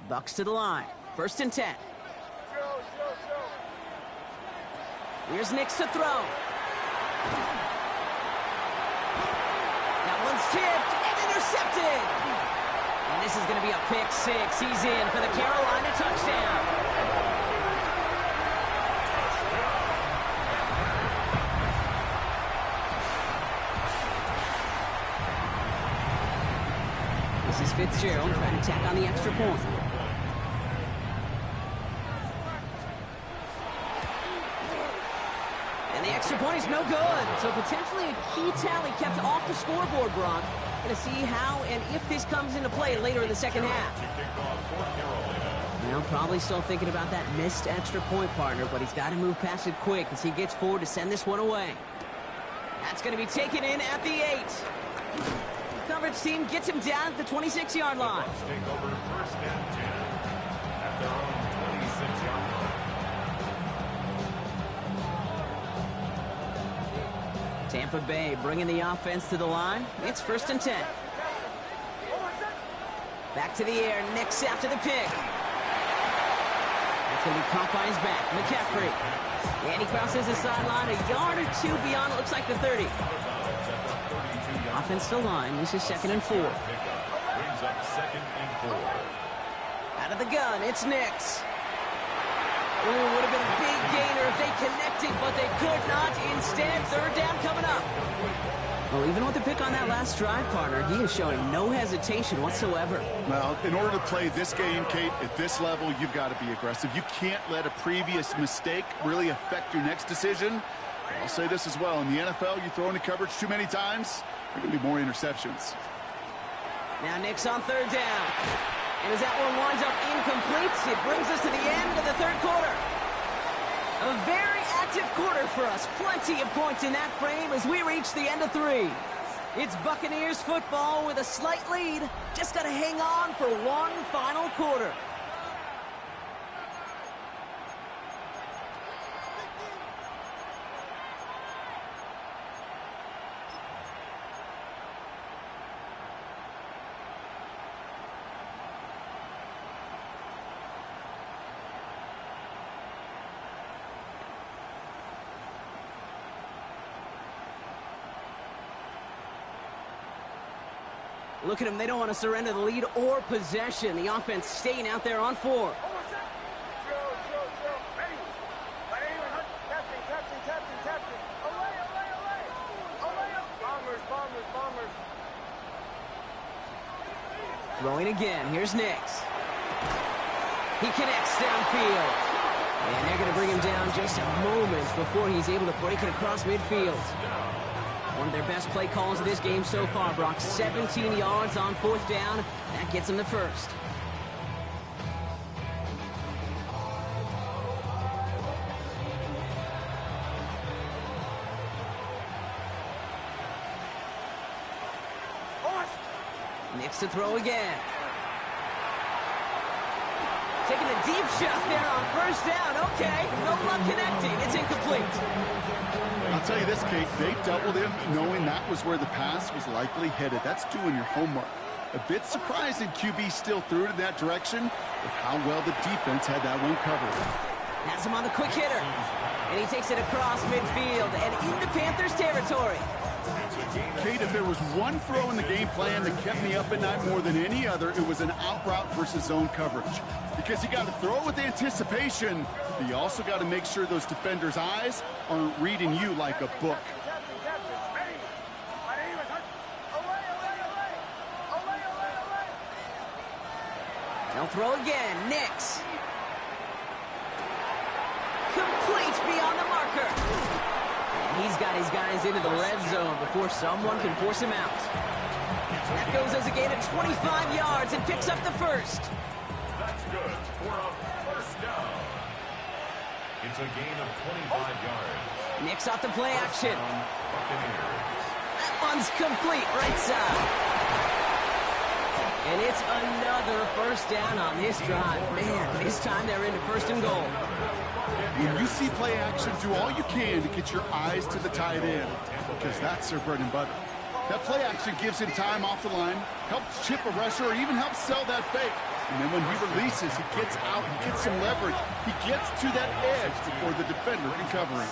Bucks to the line. 1st and 10. Here's Nix to throw. That one's tipped and intercepted. And this is going to be a pick 6. He's in for the Carolina touchdown. This is Fitzgerald trying to tack on the extra point. And the extra point is no good. So potentially a key tally kept off the scoreboard, Brock. Going to see how and if this comes into play later in the 2nd half. Well, probably still thinking about that missed extra point, partner, but he's got to move past it quick as he gets forward to send this one away. That's going to be taken in at the 8. Coverage team gets him down at the 26-yard line. Take over 1st and 10 at their own 26-yard line. Tampa Bay bringing the offense to the line. It's 1st and 10. Back to the air. Nix after the pick. That's going to be caught by his back. McCaffrey. And he crosses the sideline a yard or 2 beyond, it looks like the 30. Offense to line. This is 2nd and 4. Brings up 2nd and 4. Out of the gun, it's Nix. Ooh, would have been a big gainer if they connected, but they could not. Instead, third down coming up. Well, even with the pick on that last drive, partner, he is showing no hesitation whatsoever. Well, in order to play this game, Kate, at this level, you've got to be aggressive. You can't let a previous mistake really affect your next decision. I'll say this as well. In the NFL, you throw into coverage too many times, there are going to be more interceptions. Now Nick's on third down. And as that one winds up incomplete, it brings us to the end of the third quarter. A very active quarter for us. Plenty of points in that frame as we reach the end of 3. It's Buccaneers football with a slight lead. Just got to hang on for one final quarter. Look at them. They don't want to surrender the lead or possession. The offense staying out there on 4. Throwing again. Here's Nix. He connects downfield. And they're going to bring him down just a moment before he's able to break it across midfield. One of their best play calls of this game so far, Brock. 17 yards on 4th down. That gets them the first. Nix to throw again. Taking a deep shot there on 1st down. Okay, no luck connecting. It's incomplete. I'll tell you this, Kate, they doubled him knowing that was where the pass was likely headed. That's doing your homework. A bit surprising QB still threw it in that direction with how well the defense had that one covered. Has him on the quick hitter. And he takes it across midfield and into Panthers territory. Kate, if there was one throw in the game plan that kept me up at night more than any other, it was an out route versus zone coverage. Because you got to throw it with anticipation, but you also got to make sure those defenders' eyes aren't reading you like a book. They'll throw again. Nix. Complete beyond the marker. He's got his guys into the red zone before someone can force him out. That goes as a gain of 25 yards and picks up the first. That's good for a first down. It's a gain of 25 yards. Nix off the play action. Buccaneers. That one's complete right side. And it's another first down on this drive. Man, this time they're into 1st and goal. When you see play action, do all you can to get your eyes to the tight end, because that's their bread and butter. That play action gives him time off the line, helps chip a rusher, or even helps sell that fake. And then when he releases, he gets out, he gets some leverage. He gets to that edge before the defender can cover him.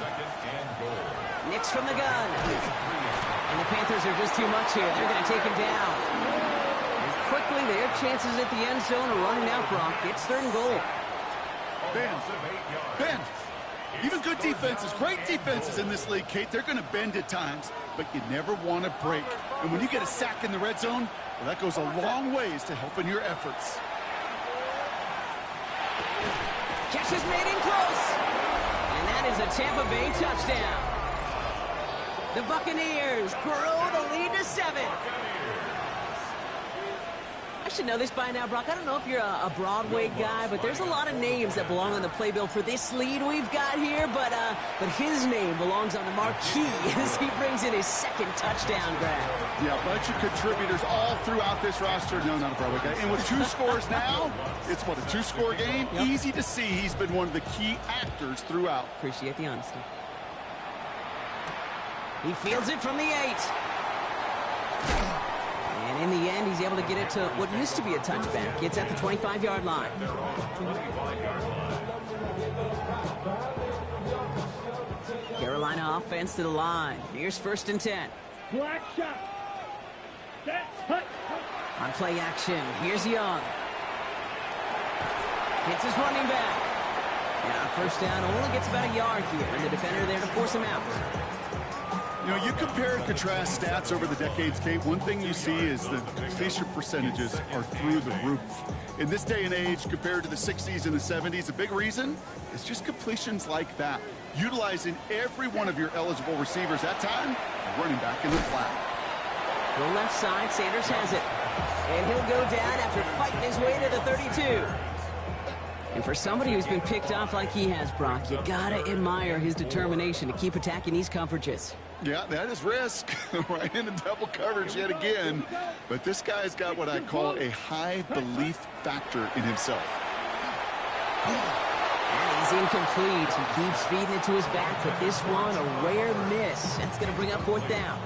Nix from the gun. And the Panthers are just too much here. They're going to take him down. And quickly, their chances at the end zone are running out, Brock. It's 3rd and goal. Ben, even good defenses, great defenses in this league, Kate, they're going to bend at times, but you never want to break. And when you get a sack in the red zone, well, that goes a long ways to helping your efforts. Catch is made in close. And that is a Tampa Bay touchdown. The Buccaneers grow the lead to 7. I should know this by now, Brock. I don't know if you're a Broadway guy, but there's a lot of names that belong on the playbill for this lead we've got here, but his name belongs on the marquee as he brings in his 2nd touchdown grab. Yeah, a bunch of contributors all throughout this roster. No, not a Broadway guy. And with 2 scores now, it's what, a 2-score game? Yep. Easy to see he's been one of the key actors throughout. Appreciate the honesty. He fields it from the 8. And in the end, he's able to get it to what used to be a touchback. It's at the 25-yard line. Carolina offense to the line. Here's 1st and 10. Black shot. That's hut. On play action, here's Young. Hits his running back. And on first down, only gets about a yard here, and the defender there to force him out. You know, you compare and contrast stats over the decades, Kate. One thing you see is the completion percentages are through the roof. In this day and age, compared to the 60s and the 70s, a big reason is just completions like that. Utilizing every one of your eligible receivers that time, running back in the flat. The left side, Sanders has it. And he'll go down after fighting his way to the 32. And for somebody who's been picked off like he has, Brock, you gotta admire his determination to keep attacking these coverages. Yeah, that is risk. Right into double coverage yet again. But this guy's got what I call a high belief factor in himself. And he's incomplete. He keeps feeding it to his back, but this one, a rare miss. That's going to bring up fourth down.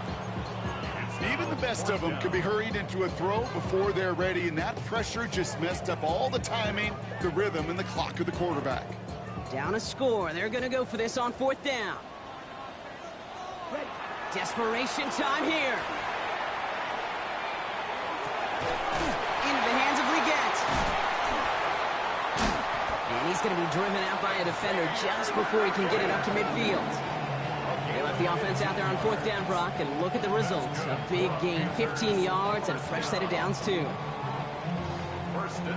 Even the best of them can be hurried into a throw before they're ready, and that pressure just messed up all the timing, the rhythm, and the clock of the quarterback. Down a score. They're going to go for this on fourth down. Desperation time here. Into the hands of Leggett. And he's going to be driven out by a defender just before he can get it up to midfield. They left the offense out there on fourth down, Brock, and look at the results. A big gain, 15 yards, and a fresh set of downs, too.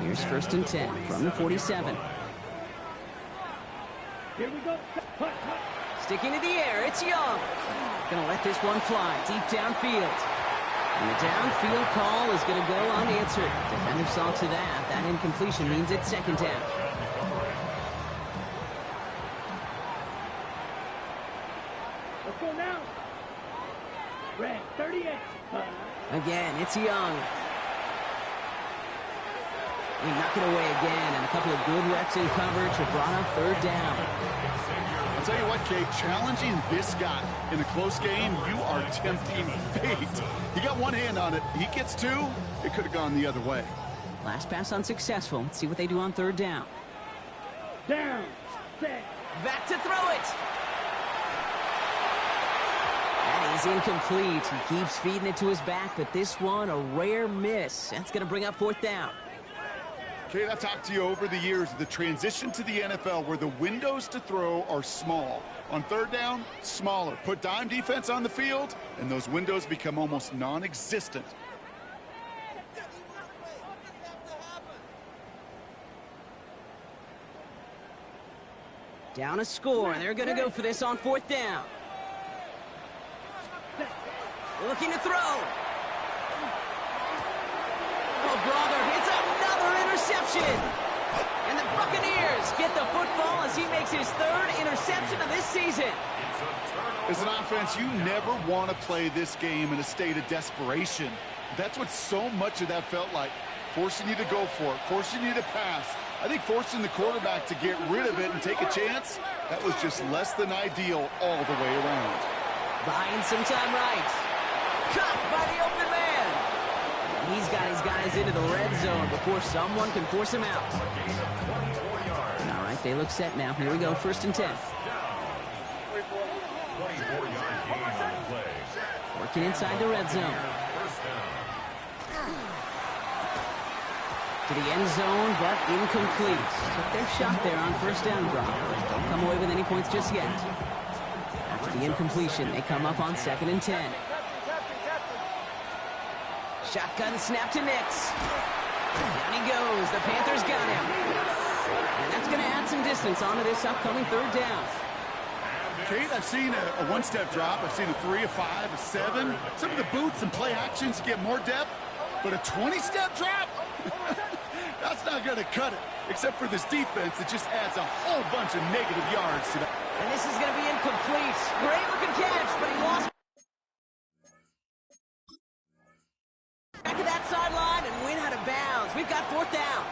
Here's first and 10 from the 47. Here we go. Sticking to the air, it's Young. Gonna let this one fly deep downfield. And the downfield call is gonna go unanswered. Defender saw to that. That incompletion means it's second down. Let's go now. Red, 38. Again, it's Young. He knocked it away again, and a couple of good reps in coverage have brought up third down. I'll tell you what, Kate, challenging this guy in a close game, you are tempting fate. He got one hand on it. He gets two. It could have gone the other way. Last pass unsuccessful. Let's see what they do on third down. Down. Set. Back to throw it. And he's incomplete. He keeps feeding it to his back, but this one, a rare miss. That's going to bring up fourth down. Kate, I've talked to you over the years of the transition to the NFL where the windows to throw are small. On third down, smaller. Put dime defense on the field, and those windows become almost non-existent. Down a score. They're going to go for this on fourth down. Looking to throw. Oh, brother, it's another interception. And the Buccaneers get the football as he makes his third interception of this season. As an offense, you never want to play this game in a state of desperation. That's what so much of that felt like. Forcing you to go for it, forcing you to pass. I think forcing the quarterback to get rid of it and take a chance, that was just less than ideal all the way around. Buying some time right. Caught by the open man. And he's got his guys into the red zone before someone can force him out. All right, they look set now. Here we go, first and 10. 24-yard gain on the play. Working inside the red zone. First down. To the end zone, but incomplete. Took their shot there on first down, Brock. Don't come away with any points just yet. After the incompletion, they come up on second and 10. Shotgun snap to Nix. Down he goes. The Panthers got him. And that's going to add some distance onto this upcoming third down. Kate, I've seen a one-step drop. I've seen a 3, a 5, a 7. Some of the boots and play actions get more depth, but a 20-step drop? That's not going to cut it, except for this defense that just adds a whole bunch of negative yards to that. And this is going to be incomplete. Great-looking catch, but he lost. Back to that sideline and went out of bounds. We've got fourth down.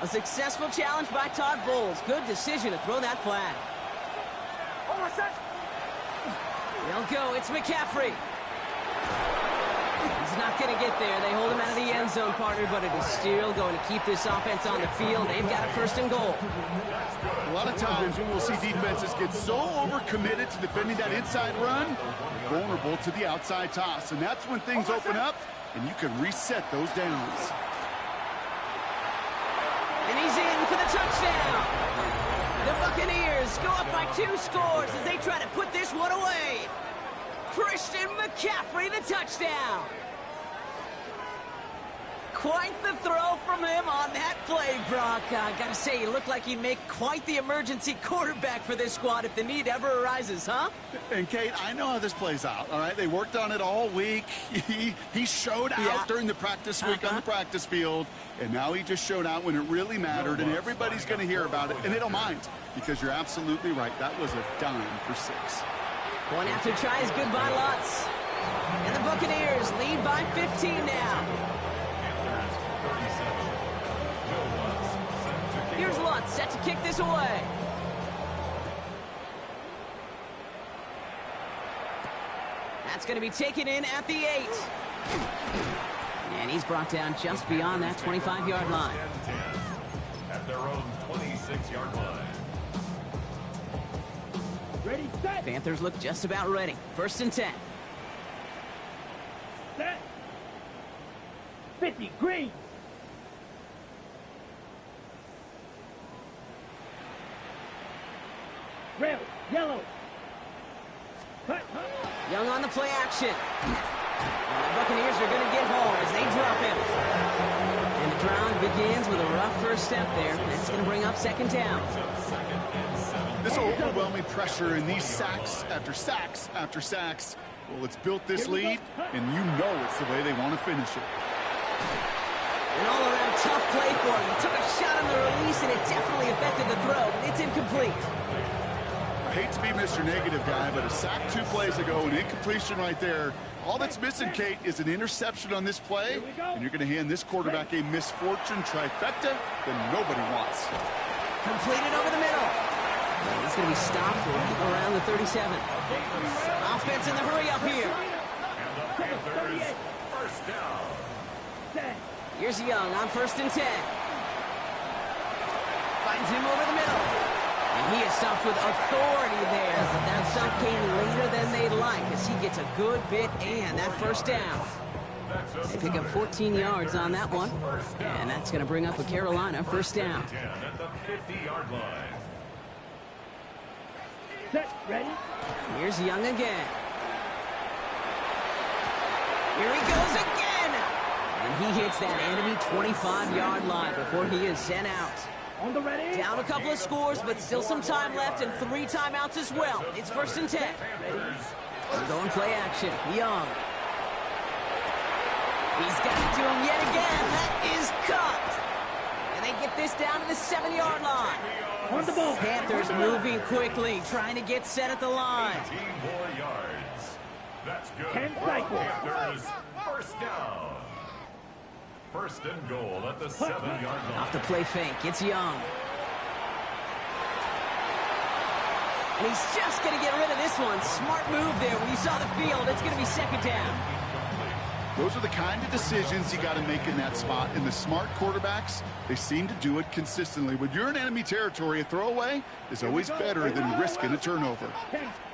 A successful challenge by Todd Bowles. Good decision to throw that flag. They'll go. It's McCaffrey. He's not going to get there. They hold him out of the end zone, partner, but it is still going to keep this offense on the field. They've got a 1st and goal. A lot of times when we'll see defenses get so overcommitted to defending that inside run, they're vulnerable to the outside toss. And that's when things open up, and you can reset those downs. And he's in for the touchdown. The Buccaneers go up by 2 scores as they try to put this one away. Christian McCaffrey, the touchdown. Quite the throw from him on that play, Brock. I gotta say, he looked like he'd make quite the emergency quarterback for this squad if the need ever arises, huh? And, Kate, I know how this plays out, all right? They worked on it all week. He showed out during the practice week on the practice field, and now he just showed out when it really mattered, and everybody's going to hear about it, and they don't mind, because you're absolutely right. That was a dime for 6. Point after try is good by Lutz. And the Buccaneers lead by 15 now. Here's Lutz set to kick this away. That's going to be taken in at the 8. And he's brought down just beyond that 25-yard line. At their own 26-yard line. Ready, set. Panthers look just about ready. 1st and 10. Set. 50, green. Red, yellow. Cut. Young on the play action. And the Buccaneers are going to get home as they drop him. And the drive begins with a rough first step there. That's going to bring up 2nd down. This overwhelming pressure and these sacks after sacks after sacks, well, it's built this lead, and you know it's the way they want to finish it. An all-around tough play for him. He took a shot on the release, and it definitely affected the throw. It's incomplete. I hate to be Mr. Negative guy, but a sack 2 plays ago, an incompletion right there. All that's missing, Kate, is an interception on this play, and you're going to hand this quarterback a misfortune trifecta that nobody wants. Completed over the middle. And he's going to be stopped right around the 37. Offense in the hurry up here. And the Panthers, 1st down. Here's Young on 1st and 10. Finds him over the middle. And he is stopped with authority there. But that stop came later than they'd like as he gets a good bit and that 1st down. They pick up 14 yards on that one. And that's going to bring up a Carolina 1st down. At the 50-yard line. Set, ready. Here's Young again. Here he goes again. And he hits that enemy 25-yard line before he is sent out. On the ready. Down a couple of scores, but still some time left and 3 timeouts as well. It's 1st and 10. We're going play action. Young. He's got it to him yet again. That is cut. And they get this down to the 7-yard line. On the ball. Panthers moving quickly, trying to get set at the line. 18 more yards. That's good. 10 cycles. Panthers, 1st down. 1st and goal at the 7-yard line. Off the play fake, it's Young. And he's just going to get rid of this one. Smart move there. When you saw the field, it's going to be 2nd down. Those are the kind of decisions you got to make in that spot. And the smart quarterbacks, they seem to do it consistently. When you're in enemy territory, a throwaway is always better than risking a turnover.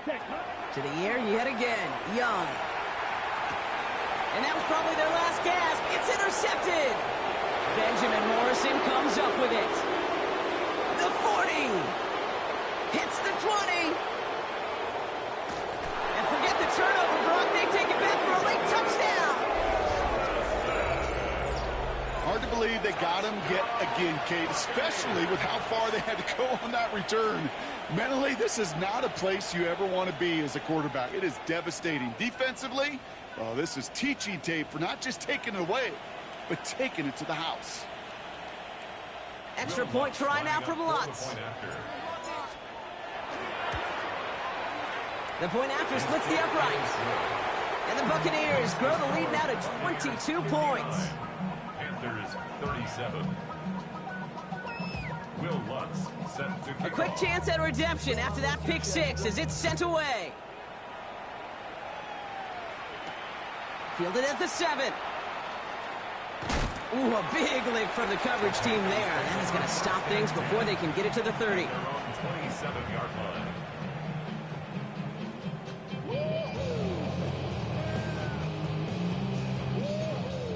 To the air yet again, Young. And that was probably their last gasp. It's intercepted. Benjamin Morrison comes up with it. The 40. Hits the 20. And forget the turnover, Brock. They take it back for a late touchdown. Hard to believe they got him yet again, Kate, especially with how far they had to go on that return. Mentally, this is not a place you ever want to be as a quarterback. It is devastating. Defensively, well, this is teaching tape for not just taking it away, but taking it to the house. Extra point try now from Lutz. The point after splits the uprights. And the Buccaneers grow the lead now to 22 points. Panthers 37. Will Lutz set to A quick chance at redemption after that pick 6 as it's sent away. Fielded at the 7. Ooh, a big lift from the coverage team there. That is going to stop things before they can get it to the 30. Their own 27-yard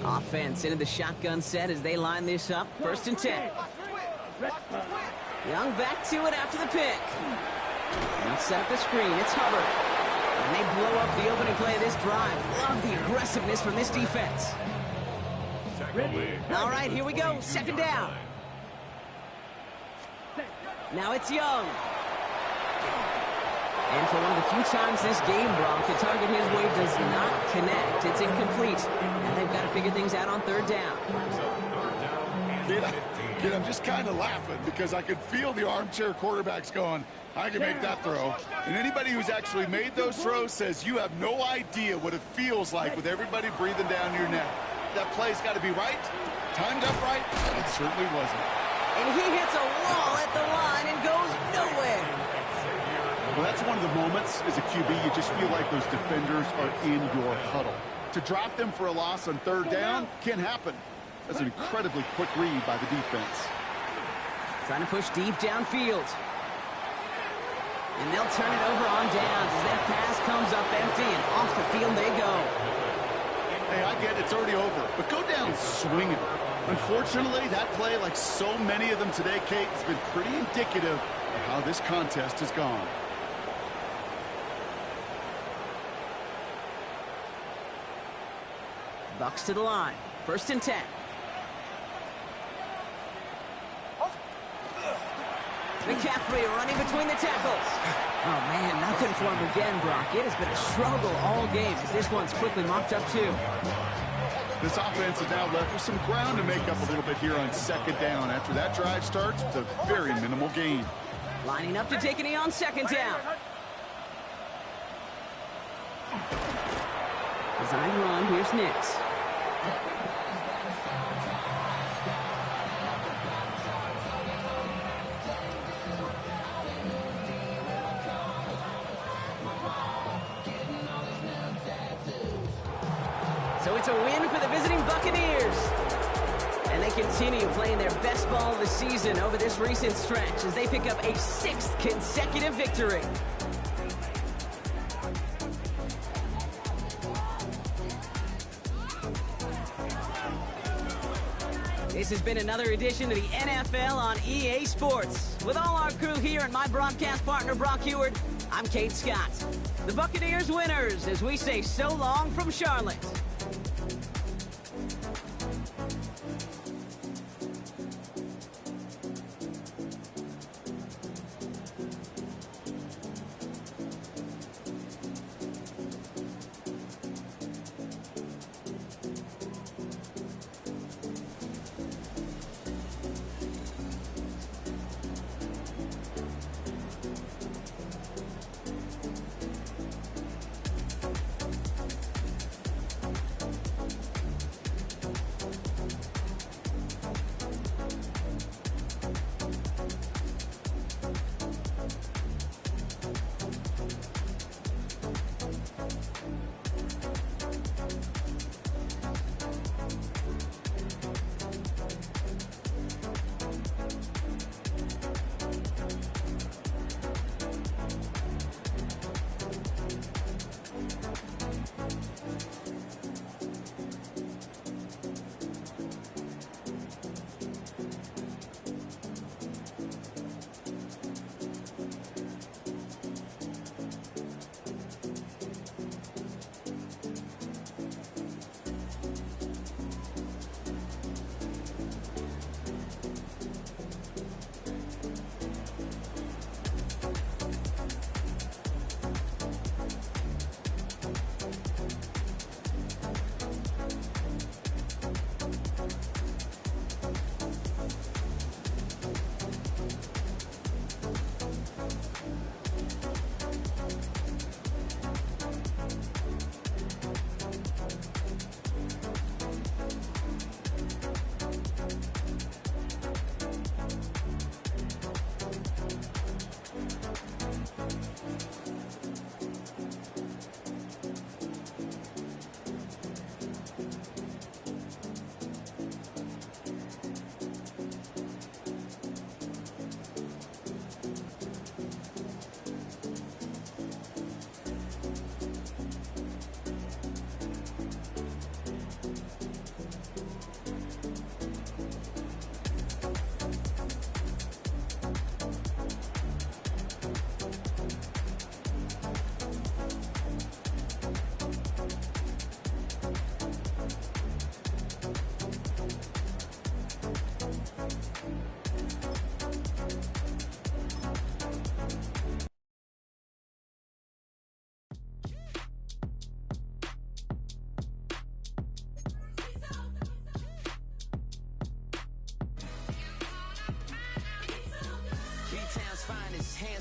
line. Offense into the shotgun set as they line this up. 1st and 10. Young back to it after the pick. And set up the screen. It's Hubbard. And they blow up the opening play of this drive. Love the aggressiveness from this defense. All right, here we go. 2nd down. Now it's Young. And for one of the few times this game, Brock, the target his way does not connect. It's incomplete. And they've got to figure things out on 3rd down. Kid, I'm just kind of laughing because I could feel the armchair quarterbacks going, I can make that throw. And anybody who's actually made those throws says you have no idea what it feels like with everybody breathing down your neck. That play's got to be right, timed up right. It certainly wasn't. And he hits a wall at the line and goes nowhere. Well, that's one of the moments as a QB, you just feel like those defenders are in your huddle. To drop them for a loss on 3rd down can't happen. That's an incredibly quick read by the defense. Trying to push deep downfield. And they'll turn it over on downs as that pass comes up empty and off the field they go. Hey, I get it's already over, but go down swinging. Unfortunately, that play, like so many of them today, Kate, has been pretty indicative of how this contest has gone. Bucks to the line. 1st and 10. McCaffrey running between the tackles. Oh, man, nothing for him again, Brock. It has been a struggle all game as this one's quickly mocked up too. This offense is now left with some ground to make up a little bit here on 2nd down after that drive starts with a very minimal gain. Lining up to take a knee on 2nd down. Design run, here's Nix. So it's a win for the visiting Buccaneers. And they continue playing their best ball of the season over this recent stretch as they pick up a 6th consecutive victory. This has been another edition of the NFL on EA Sports. With all our crew here and my broadcast partner, Brock Heward, I'm Kate Scott. The Buccaneers winners as we say so long from Charlotte.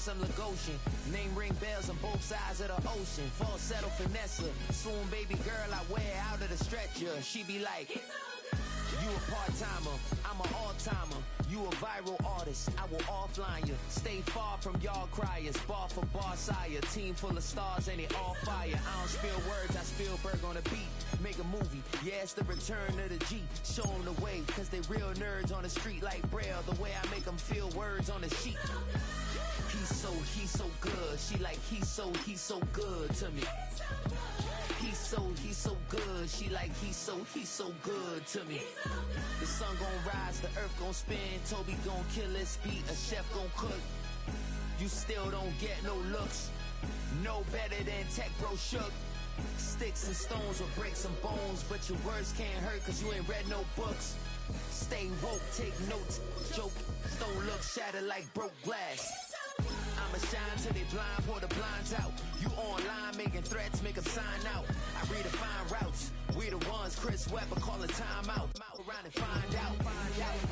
handsome Lagosian. Name ring bells on both sides of the ocean. Falsetto finesse, swoon baby girl I wear out of the stretcher. She be like, you a part-timer, I'm an all-timer. You a viral artist, I will offline you. Stay far from y'all criers, bar for bar sire. Team full of stars and they all fire. I don't spill words, I spill Berg on the beat. Make a movie, yeah, it's the return of the G. Show them the way, cause they real nerds on the street like Braille. The way I make them feel words on the sheet. He's so good. She like, he's so good to me. He's so good. She like, he's so good to me. The sun gon' rise, the earth gon' spin. Toby gon' kill this beat, a chef gon' cook. You still don't get no looks. No better than Tech Bro Shook. Sticks and stones will break some bones, but your words can't hurt cause you ain't read no books. Stay woke, take notes, joke. Don't look shattered like broke glass. I'ma shine till they blind, pour the blinds out. You online making threats, make them sign out. I redefine routes. We the ones Chris Webber calling time out. Around and find out. Around and find out.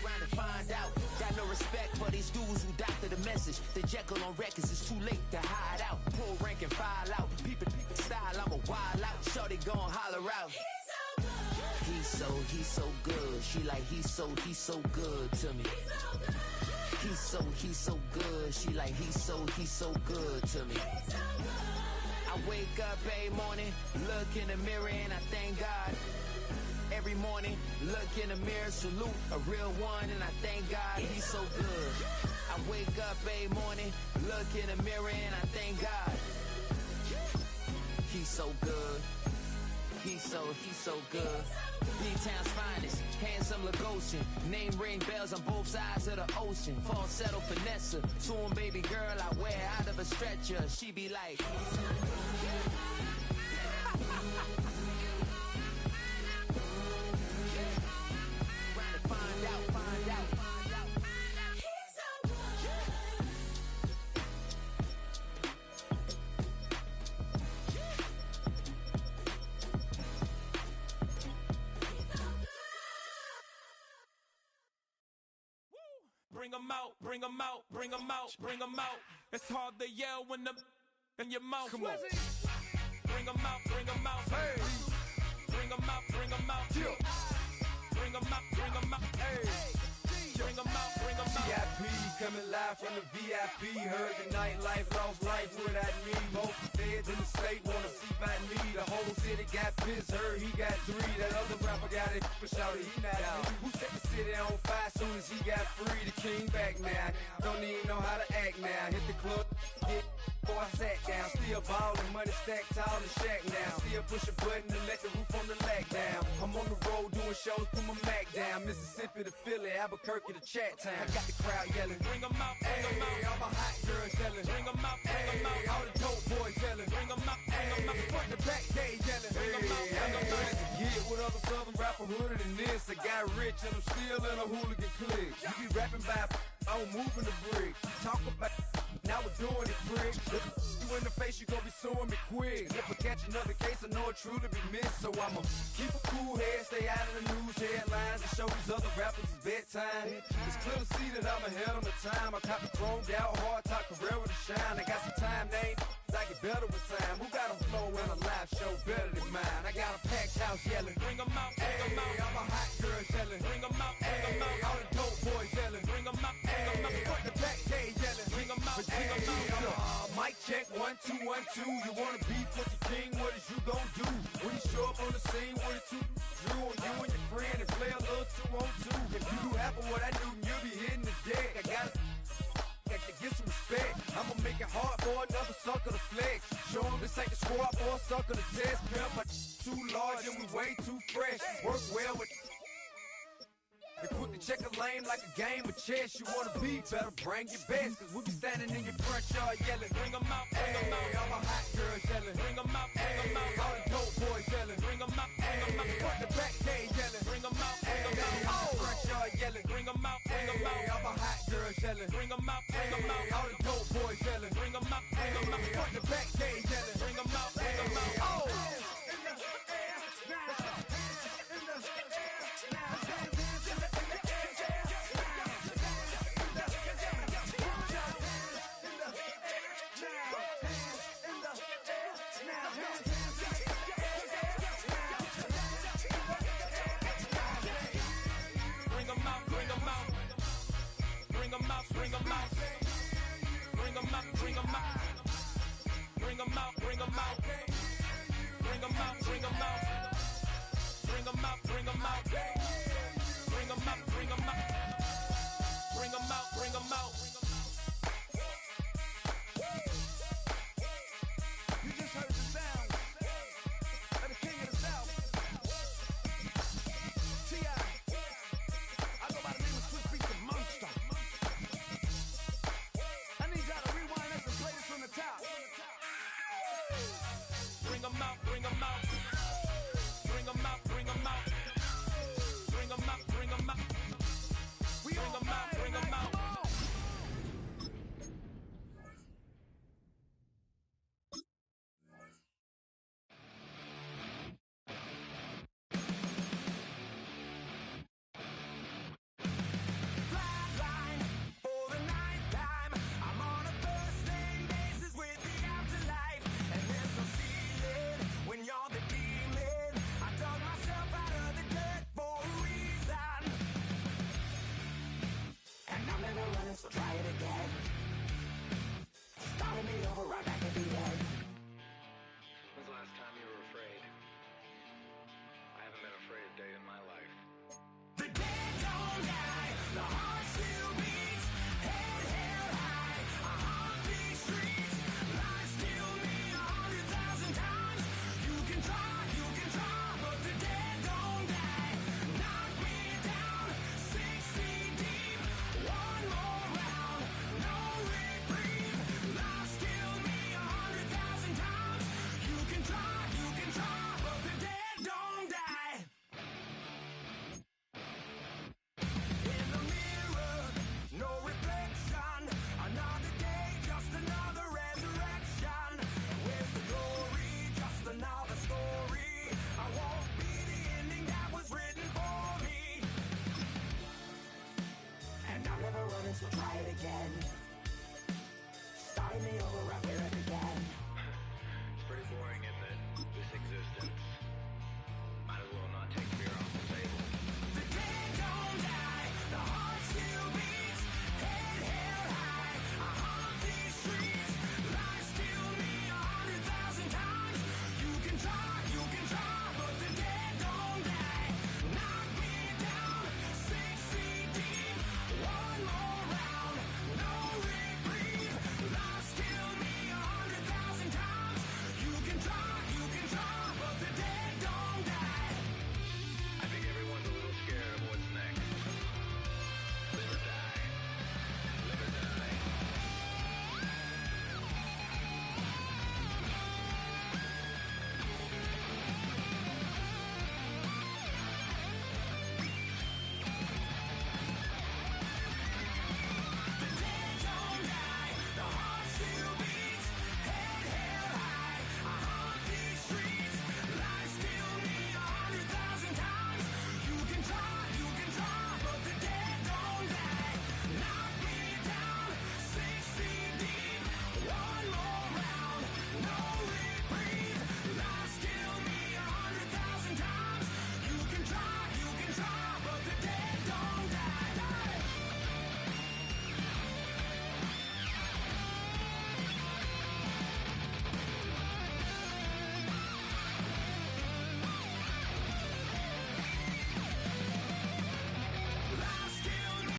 Around and find out. Got no respect for these dudes who doctor the message. The Jekyll on records, it's too late to hide out. Pull rank and file out. People style, I'm a wild out. Shorty gon' holler out. He's so good. She like, he's so good to me. He's so good. She like, he's so good to me. I wake up every morning, look in the mirror and I thank God. Every morning, look in the mirror, salute a real one and I thank God he's so good. I wake up every morning, look in the mirror and I thank God. He's so good. He's so good. B-Town's finest, handsome Lagosian. Name ring bells on both sides of the ocean. Falsetto finesse, swoon baby girl I wear out of a stretcher. She be like, bring 'em out, bring 'em out, bring 'em out, bring 'em out. It's hard to yell when the in your mouth. Come on. Bring 'em out, bring 'em out. Hey. Bring 'em out, bring 'em out. Yeah. Bring 'em out, bring 'em out. Hey. Bring 'em out, bring 'em out. VIP coming live from the VIP. Heard the nightlife, lost life without me. Both feds in the state wanna see by me. The whole city got pissed, heard he got 3. That other rapper got it, but shouted he not out. Who set the city on fire soon as he got free? The king back now, don't even know how to act now. Hit the club, get before I sat down. Still ballin', money stacked tall and shack now. Still push a button to let the roof on the lag down. I'm on the road doing shows, put my Mac down. Mississippi to Philly, Albuquerque to Chat Town. I got the crowd yelling, bring 'em out, bring 'em out. All my hot girls yelling, bring 'em out, bring 'em out. All the dope boys yelling, bring 'em out, bring 'em out. Front to back, they yelling, bring 'em out, bring 'em out. Get with other southern rapper hooded than this. I got rich and I'm still in a hooligan clique. You be rapping by, I'm moving the brick. Talk about, now we're doing it quick. Look you in the face, you gon' be suing me quick. If I catch another case, I know it truly be missed. So I'ma keep a cool head, stay out of the news headlines, and show these other rappers it's bedtime. It's clear to see that I'm ahead of my time. I copy chromed out, hard talk, career with a shine. I got some time, name. I get better with time. Who got a flow in a live show better than mine? I got a packed house yelling, bring 'em out, bring 'em out. All my hot girls yelling, bring 'em out, bring 'em out. All the dope boys yelling, bring 'em out, bring 'em out. Front the back, they yelling, bring 'em out, bring 'em out. Mic check, 1 2 1 2. You wanna beef with the king? What is you gon' do when you show up on the scene with a 2 Drew on you and your friend and play a little 2 on 2? If you do half of what I do, you'll be hitting the deck. I gotta get some respect. I'ma make it hard for another sucker to flex. Show him this ain't the squad for a sucker to test. Pimp, my too large and we way too fresh. Work well with and quick to check a lane like a game of chess. You wanna be better, bring your best. Cause we'll be standing in your front yard yelling, bring 'em out, bring 'em out. All my hot girls yelling, bring 'em out, bring 'em out. All the dope boys yelling, bring 'em out, bring 'em out. Front the back, they yelling, bring 'em out, bring 'em out. All the front yard yelling, bring 'em out, bring 'em out. All my hot girls yelling, bring 'em out, bring 'em out. All the dope boys yelling, bring 'em out, bring 'em out. Front the back, they yelling, bring 'em out, bring 'em out. Oh! 'em out. Bring 'em out, bring 'em out. Bring 'em out, bring 'em out. Bring 'em out, bring 'em out. You just heard the sound of the king of the south. T.I. I go by the name of Swiss Beats the Monster. I need y'all to rewind this and play this from the top. Bring 'em out, bring 'em out.